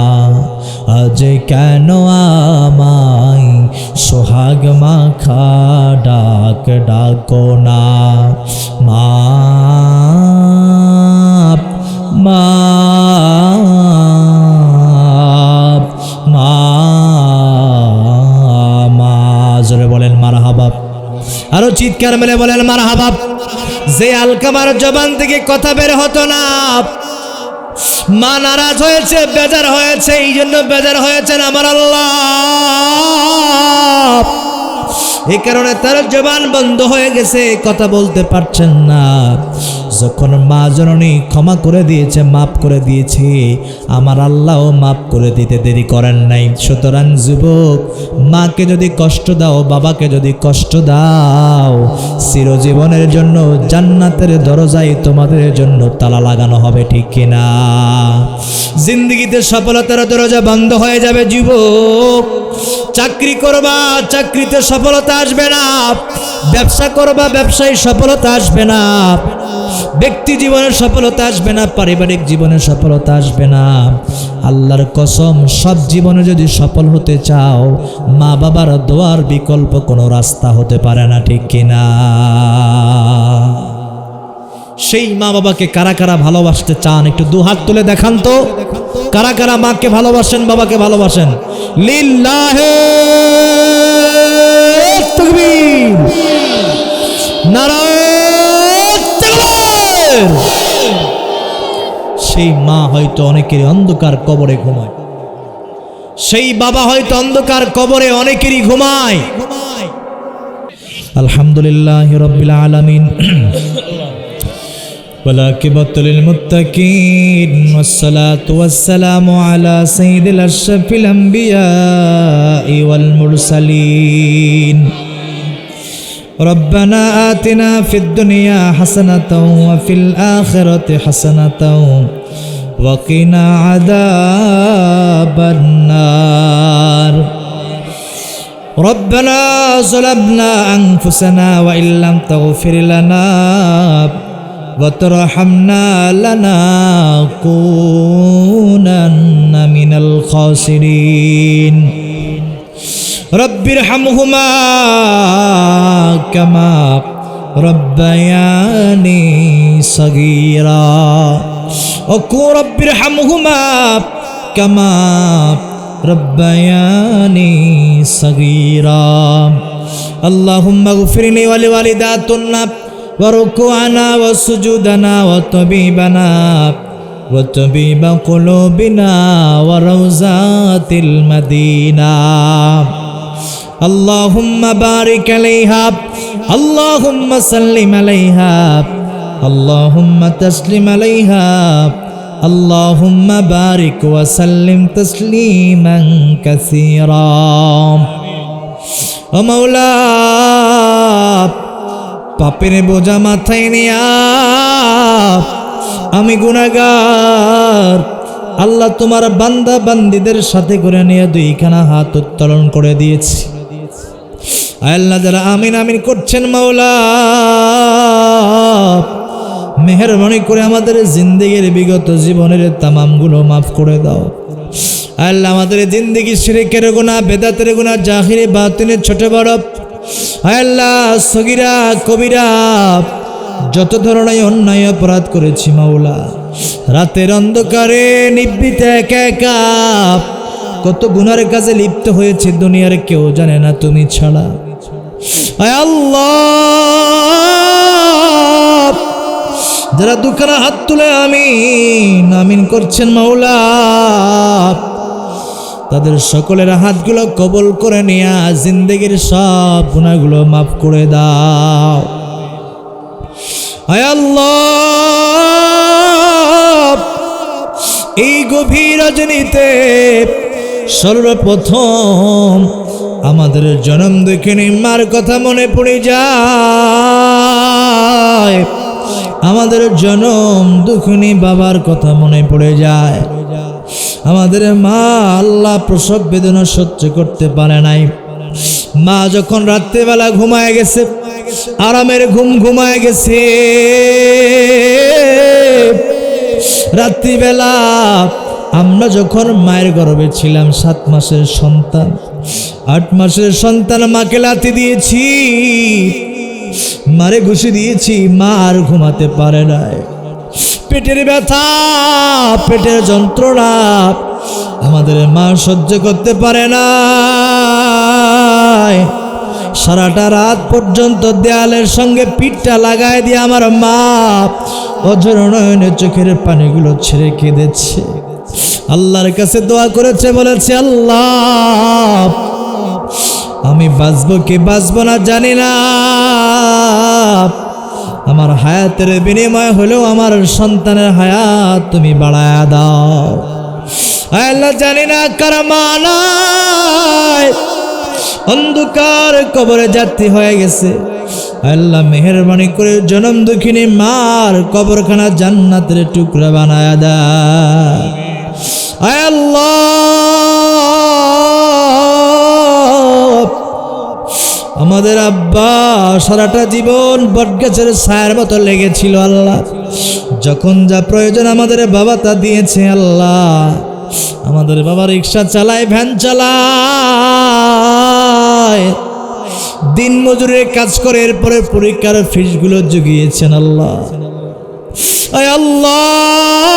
Speaker 1: আজ কেন আমায় সোহাগ মাখা ডাক ডাকো না। মাপ মাপ মাপ, জোরে বলেন মারহাবা, আরো চিৎকার মেলে বলেন মারহাবা। যে আলকামার জবান থেকে কথা বের হতো না, মা নারাজ হয়েছে, বেজার হয়েছে, এই জন্য বেজার হয়েছেন আমার আল্লাহ। এই কারণে তার জবান বন্ধ হয়ে গেছে, কথা বলতে পারছেন না। যখন মা জননী ক্ষমা করে দিয়েছে, মাফ করে দিয়েছে, আমার আল্লাহও মাফ করে দিতে দেরি করেন নাই। সুতরাং যুবক, মাকে যদি কষ্ট দাও, বাবাকে যদি কষ্ট দাও, চিরজীবনের জন্য জান্নাতের দরজায় তোমাদের জন্য তালা লাগানো হবে, ঠিক কিনা? জিন্দগিতে সফলতার দরজা বন্ধ হয়ে যাবে। যুবক, চাকরি করবা, চাকরিতে সফলতা আসবে না। ব্যবসা করবা, ব্যবসায় সফলতা আসবে না। ব্যক্তি জীবনে সফলতা আসবে না, পারিবারিক জীবনে সফলতা আসবে না। আল্লাহর কসম, সব জীবনে যদি সফল হতে চাও, মা বাবার দোয়ার বিকল্প কোনো রাস্তা হতে পারে না, ঠিক কিনা? সেই মা বাবাকে কারা কারা ভালোবাসতে চান একটু দু হাত তুলে দেখান তো। কারা কারা মাকে ভালোবাসেন, বাবাকে ভালোবাসেন? লিল্লাহে তাকবীর, নারায়ে তাকবীর। সেই মা হয়তো অনেকের অন্ধকার কবরে ঘুমায়, সেই বাবা হয়তো অন্ধকার কবরে অনেকেরই ঘুমায়। আলহামদুলিল্লাহি রাব্বিল আলামিন والعاقبة للمتقين والصلاة والسلام على سيد الأشرف الأنبياء والمرسلين ربنا آتنا في الدنيا حسنة وفي الآخرة حسنة وقنا عذاب النار ربنا ظلمنا أنفسنا وإن لم تغفر لنا وترحمنا لنكونن من الخاسرين رب ارحمهما كما ربياني صغيرا وقل رب ارحمهما كما ربياني صغيرا اللهم اغفر لي ولوالداتنا وركوعنا وسجودنا وطبيبنا وطبيب قلوبنا وروزات المدينة اللهم بارك عليها اللهم سلم عليها اللهم تسلم عليها اللهم بارك وسلم تسليما كثيرا ومولا পাপের বোঝা মাথায় নিয়া আমি গুনাহগার আল্লাহ তোমার বান্দা বান্দীদের সাথে করে নিয়ে দুইখানা হাত উত্তোলন করে দিয়েছি। আল্লাহ যারা আমিন আমিন করছেন মাওলা মেহেরবানি করে আমাদের জিন্দেগির বিগত জীবনের তামামগুলো মাফ করে দাও। আল্লাহ আমাদের জিন্দেগি শিরকের গুনাহ বেদাতের গুনাহ জাহিরি বাতিনের ছোট বড় আল্লাহ সগীরা কবিরা যত ধরনের অন্যায় অপরাধ করেছি মাওলা রাতের অন্ধকারে নিভৃতে একা একা কত গুনার কাজে লিপ্ত হয়েছে দুনিয়ার কেউ জানে না তুমি ছাড়া। আল্লাহ যারা দুখানা হাত তুলে আমিন আমিন করছেন মাওলা তাদের সকলের হাতগুলো কবুল করে নিয়া জিন্দেগির সব গুনাহগুলো মাফ করে দাও। আয় আল্লাহ এই গভীর রজনীতে সর্বপ্রথম আমাদের জনম দুঃখিনী মার কথা মনে পড়ে যায়, আমাদের জনম দুঃখিনী বাবার কথা মনে পড়ে যায়। আমাদের মা আল্লাহ প্রসব বেদনা সহ্য করতে পারে নাই। মা যখন রাত্রিবেলা ঘুমায় গেছে আরামের ঘুম ঘুমায় গেছে, রাত্রিবেলা আমরা যখন মায়ের গর্ভে ছিলাম 7 মাসের সন্তান 8 মাসের সন্তান মাকে লাথি দিয়েছি, মারে ঘুষি দিয়েছি, মা আর ঘুমাতে পারে নাই। পেটের ব্যথা পেটের যন্ত্রণা আমাদের মা সহ্য করতে পারে না। সারাটা রাত পর্যন্ত দেয়ালের সঙ্গে পিঠটা লাগায় দিয়ে আমার মা অঝর নয়নে চোখের পানিগুলো ছেড়ে কেঁদেছে, আল্লাহর কাছে দোয়া করেছে, বলেছে আল্লাহ আমি বাঁচবো কি বাঁচবো না জানি না, আমার হায়াতের বিনিময় হলেও আমার সন্তানের হায়াত তুমি বাড়ায়া দাও। আল্লাহ জানি না কার মা নাই, অন্ধকার কবরে যাত্রী হয়ে গেছে, আল্লাহ মেহেরবানি করে জনম দুঃখিনী মার কবরখানা জান্নাতের টুকরা বানায়া দাও। আল্লাহ আমাদের আব্বা সারাটা জীবন বটগাছের ছায়ার মতো লেগেছিল, আল্লাহ যখন যা প্রয়োজন আমাদের বাবা তা দিয়েছে। আল্লাহ আমাদের বাবা রিক্সা চালায়, ভ্যান চালায়, দিন মজুরের কাজ করে, এরপরে পরীক্ষার ফিসগুলো জুগিয়েছেন। আল্লাহ আল্লাহ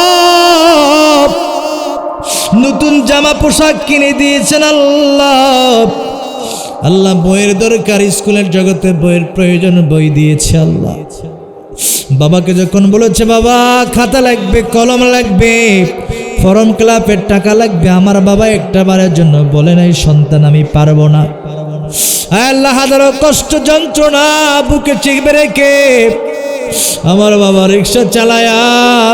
Speaker 1: নতুন জামা পোশাক কিনে দিয়েছেন। আল্লাহ আল্লাহ বইয়ের দরকার, স্কুলের জগতে বইয়ের প্রয়োজন, বই দিয়েছে। আল্লাহ বাবাকে যখন বলেছে বাবা খাতা লাগবে কলম লাগবে ফর্ম ক্লাবের টাকা লাগবে, আমার বাবা একটা বারের জন্য বলে নাই সন্তান আমি পারবো না। আল্লাহ হাজারো কষ্ট যন্ত্রণা বুকে চিকবে রেখে আমার বাবা রিক্সা চালায়া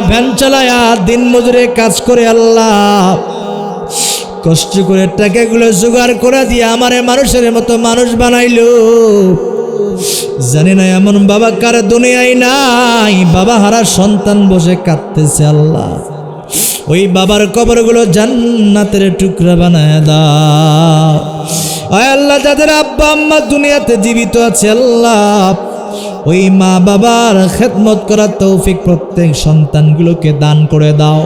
Speaker 1: ভ্যান চালায়া দিন মজুরে কাজ করে আল্লাহ কষ্ট করে টাকাগুলো জোগাড় করে দিয়ে আমারে মানুষের মতো মানুষ বানাইলো। জানি না এমন বাবা কার দুনিয়ায় নাই। বাবা হারা সন্তান বসে কাঁদতেছে আল্লাহ, ওই বাবার কবরগুলো জান্নাতের টুকরা বানায় দাও। আয় আল্লাহ, যাদের আব্বা আম্মা দুনিয়াতে জীবিত আছে আল্লাহ, ওই মা বাবার খেদমত করার তৌফিক প্রত্যেক সন্তানগুলোকে দান করে দাও।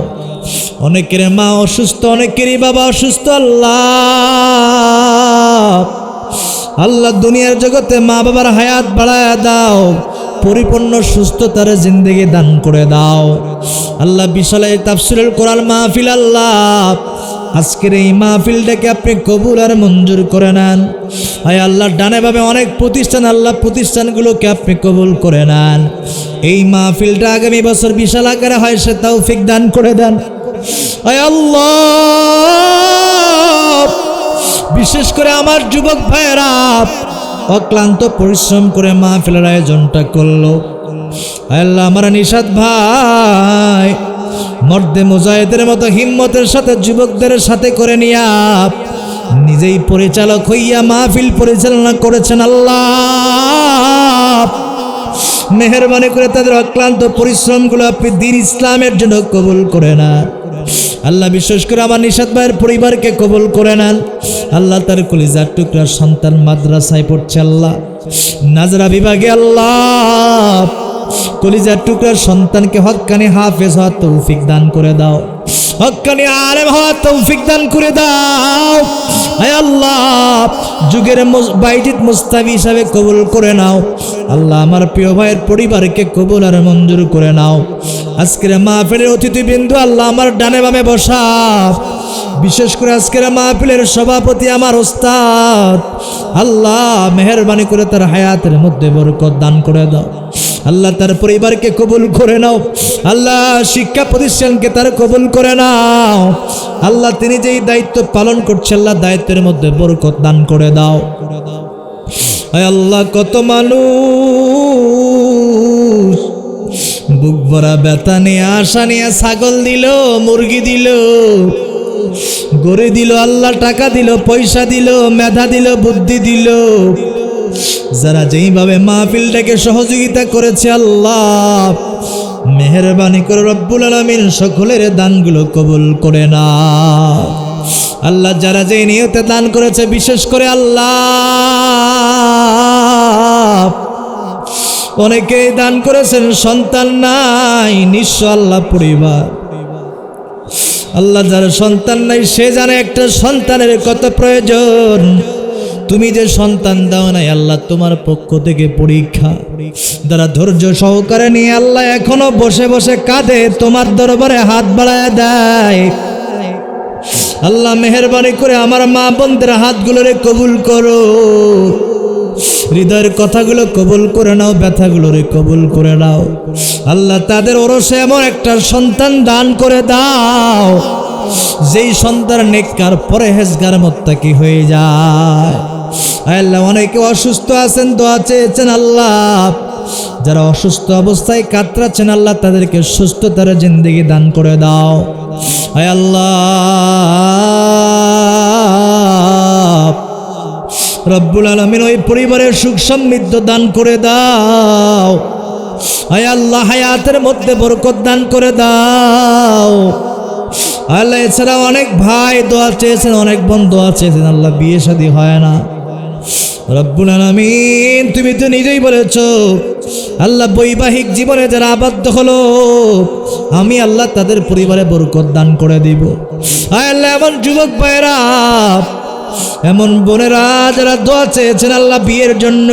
Speaker 1: অনেকের মা অসুস্থ, অনেকেরই বাবা অসুস্থ আল্লাহ। আল্লাহ দুনিয়ার জগতে মা বাবার হায়াত বাড়ায়া দাও, পরিপূর্ণ সুস্থতার জিন্দেগি দান করে দাও আল্লাহ। বিশাল এই তাফসীরুল কোরআন মাহফিল আল্লাহ, আজকের এই মাহফিলটাকে আপনি কবুল আর মঞ্জুর করে নেন। আয় আল্লাহ, ডানে বামে অনেক প্রতিষ্ঠান আল্লাহ, প্রতিষ্ঠানগুলোকে আপনি কবুল করে নেন। এই মাহফিলটা আগামী বছর বিশাল আকারে হয় সে তৌফিক দান করে দেন। আয় আল্লাহ, বিশেষ করে আমার যুবক ভাইয়েরা অক্লান্ত পরিশ্রম করে মাহফিলের আয়োজনটা করলো। আয় আল্লাহ, আমার নিশাত ভাই মর্দে মুজাহিদের মতো হিম্মতের সাথে যুবকদের সাথে করে নিয়া নিজেই পরিচালক হইয়া মাহফিল পরিচালনা করেছেন আল্লাহ। মেহেরবানি করে তাদের অক্লান্ত পরিশ্রমগুলো আপনি দ্বীন ইসলামের জন্য কবুল করে না আল্লাহ। বিশেষ করে আমার নিশাত ভাইয়ের পরিবারকে কবুল করে নেন আল্লাহ। তার কলিজার টুকরা সন্তান মাদ্রাসায় পড়ছে আল্লাহ, নাজরা বিভাগে আল্লাহ। কলিজার টুকরার সন্তানকে হক্কানি হাফেজ হওয়ার তৌফিক দান করে দাও, হক্কানি আলেম হওয়ার তৌফিক দান করে দাও। হে আল্লাহ, যুগের বাইজিদ মুস্তাফি হিসাবে কবুল করে নাও আল্লাহ। আমার প্রিয় ভাইয়ের পরিবারকে কবুল আর মঞ্জুর করে নাও। আজকের মাহফিলের অতিথিবৃন্দ আল্লাহ আমার ডানে বামে বসা, বিশেষ করে আজকের মাহফিলের সভাপতি আমার ওস্তাদ আল্লাহ, মেহেরবানি করে তার হায়াতের মধ্যে বরকত দান করে দাও আল্লাহ। তার পরিবারকে কবুল করে নাও আল্লাহ। শিক্ষা প্রতিষ্ঠানকে তার কবুল করে নাও আল্লাহ। তিনি যেই দায়িত্ব পালন করছে আল্লাহ, দায়িত্বের মধ্যে বরকত দান করে দাও। আয় আল্লাহ, কত মানুষ বুক ভরা ব্যথা নিয়ে আশা নিয়ে ছাগল দিল, মুরগি দিল, গরু দিল আল্লাহ, টাকা দিল, পয়সা দিল, মেধা দিল, বুদ্ধি দিল। যারা যেইভাবে মাহফিলটাকে সহযোগিতা করেছে আল্লাহ, মেহেরবানি করে রব্বুল আলামিন সকলের দানগুলো কবুল করে নাও আল্লাহ। যারা যেই নিয়তে দান করেছে বিশেষ করে আল্লাহ, অনেকেই দান করেছেন সন্তান নাই, নিঃস্ব আল্লাহ পরিবার আল্লাহ। যার সন্তান নাই সে জানে একটা সন্তানের কত প্রয়োজন। তুমি যে সন্তান দাও নাই আল্লাহ, তোমার পক্ষ থেকে পরীক্ষা। যারা ধৈর্য সহকারে নিয়ে আল্লাহ এখনো বসে বসে কাঁদে, তোমার দরবারে হাত বাড়ায় দেয় আল্লাহ, মেহেরবানি করে আমার মা বোনদের হাতগুলোরে কবুল করো, হৃদয়ের কথাগুলো কবুল করে নাও, ব্যথাগুলোরে কবুল করে নাও আল্লাহ। তাদের ওরসে এমন একটা সন্তান দান করে দাও যেই সন্তান নেককার পরহেজগার মুত্তাকি হয়ে যায় আল্লাহ। অনেকে অসুস্থ আছেন, দোয়া চেয়েছেন আল্লাহ। যারা অসুস্থ অবস্থায় কাতরাচ্ছেন আল্লাহ, তাদেরকে সুস্থতার জিন্দেগি দান করে দাও আয় আল্লাহ। রব্বুল আলামিন ওই পরিবারের সুখ সমৃদ্ধ দান করে দাও আয় আল্লাহ। হায়াতের মধ্যে বরকত দান করে দাও আল্লাহ। এছাড়া অনেক ভাই দোয়া চেয়েছেন, অনেক বোন দোয়া চেয়েছেন আল্লাহ, বিয়ে শাদী হয় না। রব্বুল আলামিন তুমি তো নিজেই বলেছো আল্লাহ, বৈবাহিক জীবনে যারা আবদ্ধ হলো আমি আল্লাহ তাদের পরিবারে বরকত দান করে দিব আয় আল্লাহ। এমন যুবক ভাইরা, এমন বোনেরা যারা দোয়া চেয়েছেন আল্লাহ বিয়ের জন্য,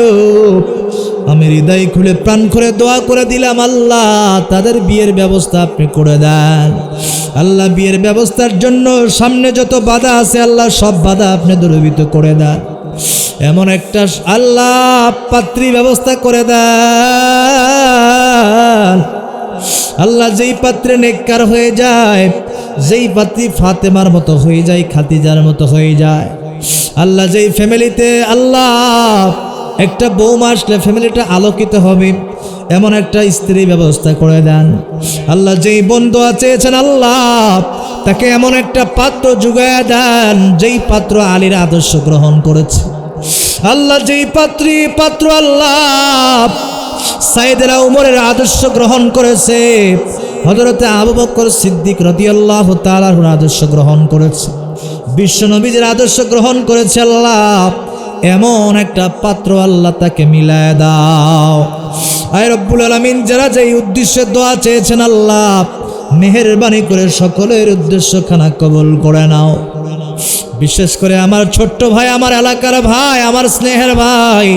Speaker 1: আমি হৃদয় খুলে প্রাণ করে দোয়া করে দিলাম আল্লাহ, তাদের বিয়ের ব্যবস্থা আপনি করে দেন আল্লাহ। বিয়ের ব্যবস্থার জন্য সামনে যত বাধা আছে আল্লাহ, সব বাধা আপনি দূরীভূত করে দেন। এমন একটা আল্লাহ পাত্রী ব্যবস্থা করে দেন আল্লাহ, যেই পাত্রে নেককার হয়ে যায় যেই পাত্রী ফাতেমার মতো হয়ে যায়, খাদিজার মতো হয়ে যায়। আল্লাহ যেই ফ্যামিলিতে আল্লাহ একটা বৌমা আসলে ফ্যামিলিটা আলোকিত হবে, এমন একটা স্ত্রী ব্যবস্থা করে দেন। আল্লাহ যেই বন্ধু চেয়েছেন আল্লাহ তাকে এমন একটা পাত্র জুগায় দেন যেই পাত্র আলীর আদর্শ গ্রহণ করেছে। আল্লাহ যেই পাত্র আল্লাহ সাইয়েদনা উমরের আদর্শ গ্রহণ করেছে, হযরতে আবু বকর সিদ্দিক রাদিয়াল্লাহু তাআলার আদর্শ গ্রহণ করেছে, বিশ্ব নবীর আদর্শ গ্রহণ করেছে। আল্লাহ এমন একটা পাত্র আল্লাহ তাকে মিলায় দাও। আয় রব্বুল আলামিন, যারা যেই উদ্দেশ্যে দোয়া চেয়েছেন আল্লাহ মেহেরবানি করে সকলের উদ্দেশ্য খানা কবুল করে নাও। বিশেষ করে আমার ছোট্ট ভাই, আমার এলাকার ভাই, আমার স্নেহের ভাই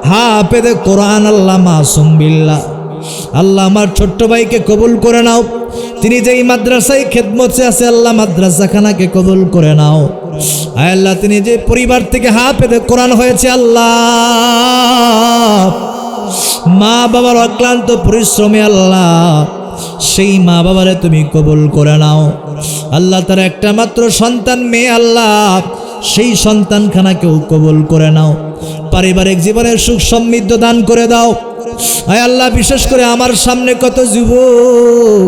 Speaker 1: হাফেজে কোরআন আল্লাহ মাসুম বিল্লাহ, আল্লাহ আমার ছোট্ট ভাইকে কবুল করে নাও। তিনি যেই মাদ্রাসায় খেদমতে আছে আল্লাহ মাদ্রাসাখানাকে কবুল করে নাও। আয় আল্লাহ, তিনি যে পরিবার থেকে হাফেজে কোরআন হয়েছে আল্লাহ, মা বাবার অক্লান্ত পরিশ্রমে আল্লাহ সেই মা বাবারে তুমি কবুল করে নাও। আল্লাহ তার একটা মাত্র সন্তান মেয়ে, আল্লাহ সেই সন্তানখানাকেও কবুল করে নাও। পারিবারিক জীবনের সুখ সমৃদ্ধ দান করে দাও। আয় আল্লাহ, বিশেষ করে আমার সামনে কত যুবক,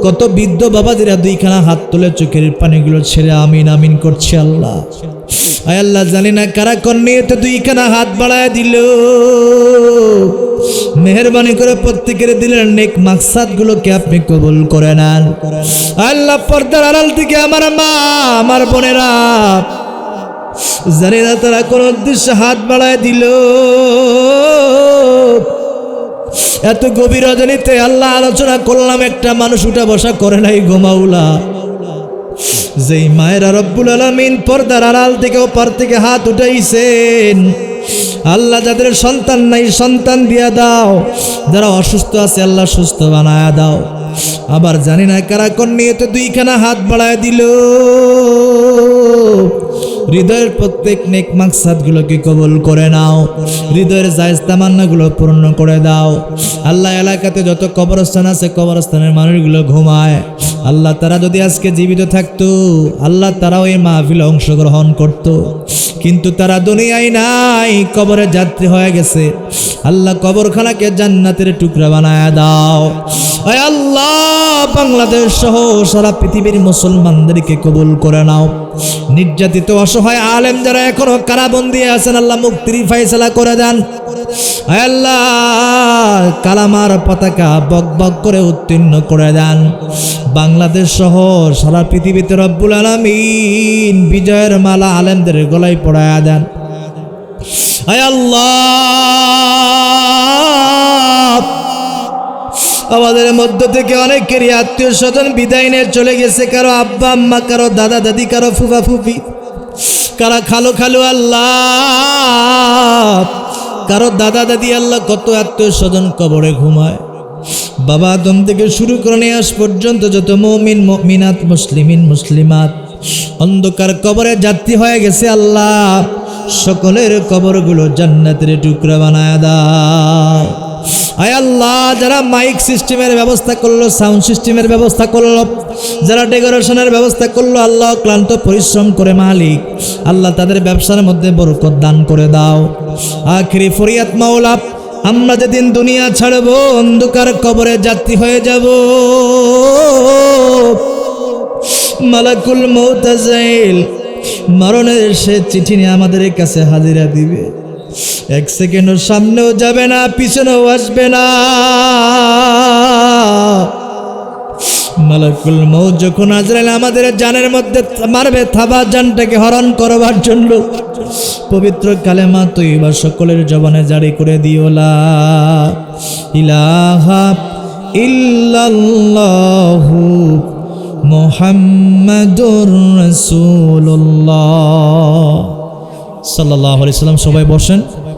Speaker 1: কত বৃদ্ধ বাবাজিরা দুইখানা হাত তুলে চোখের পানিগুলো ছেড়ে আমিন আমিন করছে। আল্লাহ আয় আল্লাহ, জানি না কারা কর্নিতে দুইখানা হাত বাড়ায় দিল, মেহেরবানি করে প্রত্যেকের দিলের নেক মাকসাদ গুলোকে আপনি কবুল করে নেন। আল্লাহ পর্দার আড়াল থেকে আমার মা, আমার বোনেরা, জানি না তারা কোন উদ্দেশ্যে হাত বাড়ায় দিল, এত গভীর রজনীতে আল্লাহ আলোচনা করলাম, একটা মানুষ উঠা বসা করে নাই ঘুমাউলা। যেই মায়েরা রব্বুল আলামিন পর্দার আড়াল থেকে ওপার থেকে হাত উঠাইছেন আল্লাহ, যাদের সন্তান নাই সন্তান দিয়া দাও, যারা অসুস্থ আছে আল্লাহ সুস্থ বানায়া দাও। আবার জানি না কারা কোন নিয়তে দুইখানা হাত বাড়ায় দিল, হৃদয়ের প্রত্যেক নেক মাকসাদ গুলোকে কবুল করে নাও, হৃদয়ের জায়েজ তামান্নাগুলো পূর্ণ করে দাও। আল্লাহ এলাকাতে যত কবরস্থান আছে কবরস্থানের মানুষগুলো ঘুমায়, আল্লাহ তারা যদি আজকে জীবিত থাকতো আল্লাহ তারাও এই মাহফিলে অংশগ্রহণ করত, কিন্তু তারা দুনিয়ায় নাই, কবরে যাত্রী হয়ে গেছে। আল্লাহ কবরখানাকে জান্নাতের টুকরা বানায় দাও। আয় আল্লাহ, বাংলাদেশ সহ সারা পৃথিবীর মুসলমানদেরকে কবুল করে নাও। নির্যাতিত অসহায় আলেম যারা এখনো কারাবন্দী আছেন আল্লাহ মুক্তির ফয়সালা করে দেন। আয় আল্লাহ, কালামার পতাকা বকবক করে উত্তীর্ণ করে দেন। বাংলাদেশ সহ সারা পৃথিবীতে রব্বুল আলামিন বিজয়ের মালা আলেমদের গলায় পড়ায়া দেন। আয় আল্লাহ, আমাদের মধ্য থেকে অনেকেরই আত্মীয় স্বজন বিদায় নিয়ে চলে গেছে, কারো আব্বা আম্মা, কারো দাদা দাদি, কারো ফুফা ফুফি, কারা খালু খালু, আল্লাহ কারো দাদা দাদি, আল্লাহ কত আত্মীয় স্বজন কবরে ঘুমায়। বাবা আদম থেকে শুরু করে নিয়ে আজ পর্যন্ত যত মুমিন মুমিনাত মুসলিমিন মুসলিমাত অন্ধকার কবরে যাত্রী হয়ে গেছে আল্লাহ, সকলের কবরগুলো জান্নাতের টুকরা বানায় দাও। আয় আল্লাহ, যারা মাইক সিস্টেমের ব্যবস্থা করলো, সাউন্ড সিস্টেমের ব্যবস্থা করলো, যারা ডেকোরেশনের ব্যবস্থা করলো, আল্লাহ ক্লান্ত পরিশ্রম করে মালিক আল্লাহ তাদের ব্যবসার মধ্যে বরকত দান করে দাও। আখিরি ফরিয়াদ মাওলা, আমরা যেদিন দুনিয়া ছাড়ব অন্ধকার কবরে যাত্রী হয়ে যাব, মালাকুল মউত আজরাইল মরণের সে চিঠি নিয়ে আমাদের কাছে হাজিরা দিবে। এক সেকেন্ডও সামনেও যাবে না, পিছনেও আসবে না। মালাকুল মউত যখন আজরাইল আমাদের জানের মধ্যে মারবে, থাবা জানটাকে হরণ করবার জন্য পবিত্র কালেমা তৈবা সকলের জবানে জারি করে দিও, লা ইলাহা ইল্লাল্লাহু মুহাম্মাদুর রাসূলুল্লাহ সাল্লাল্লাহু আলাইহি ওয়াসাল্লাম। সবাই বসেন।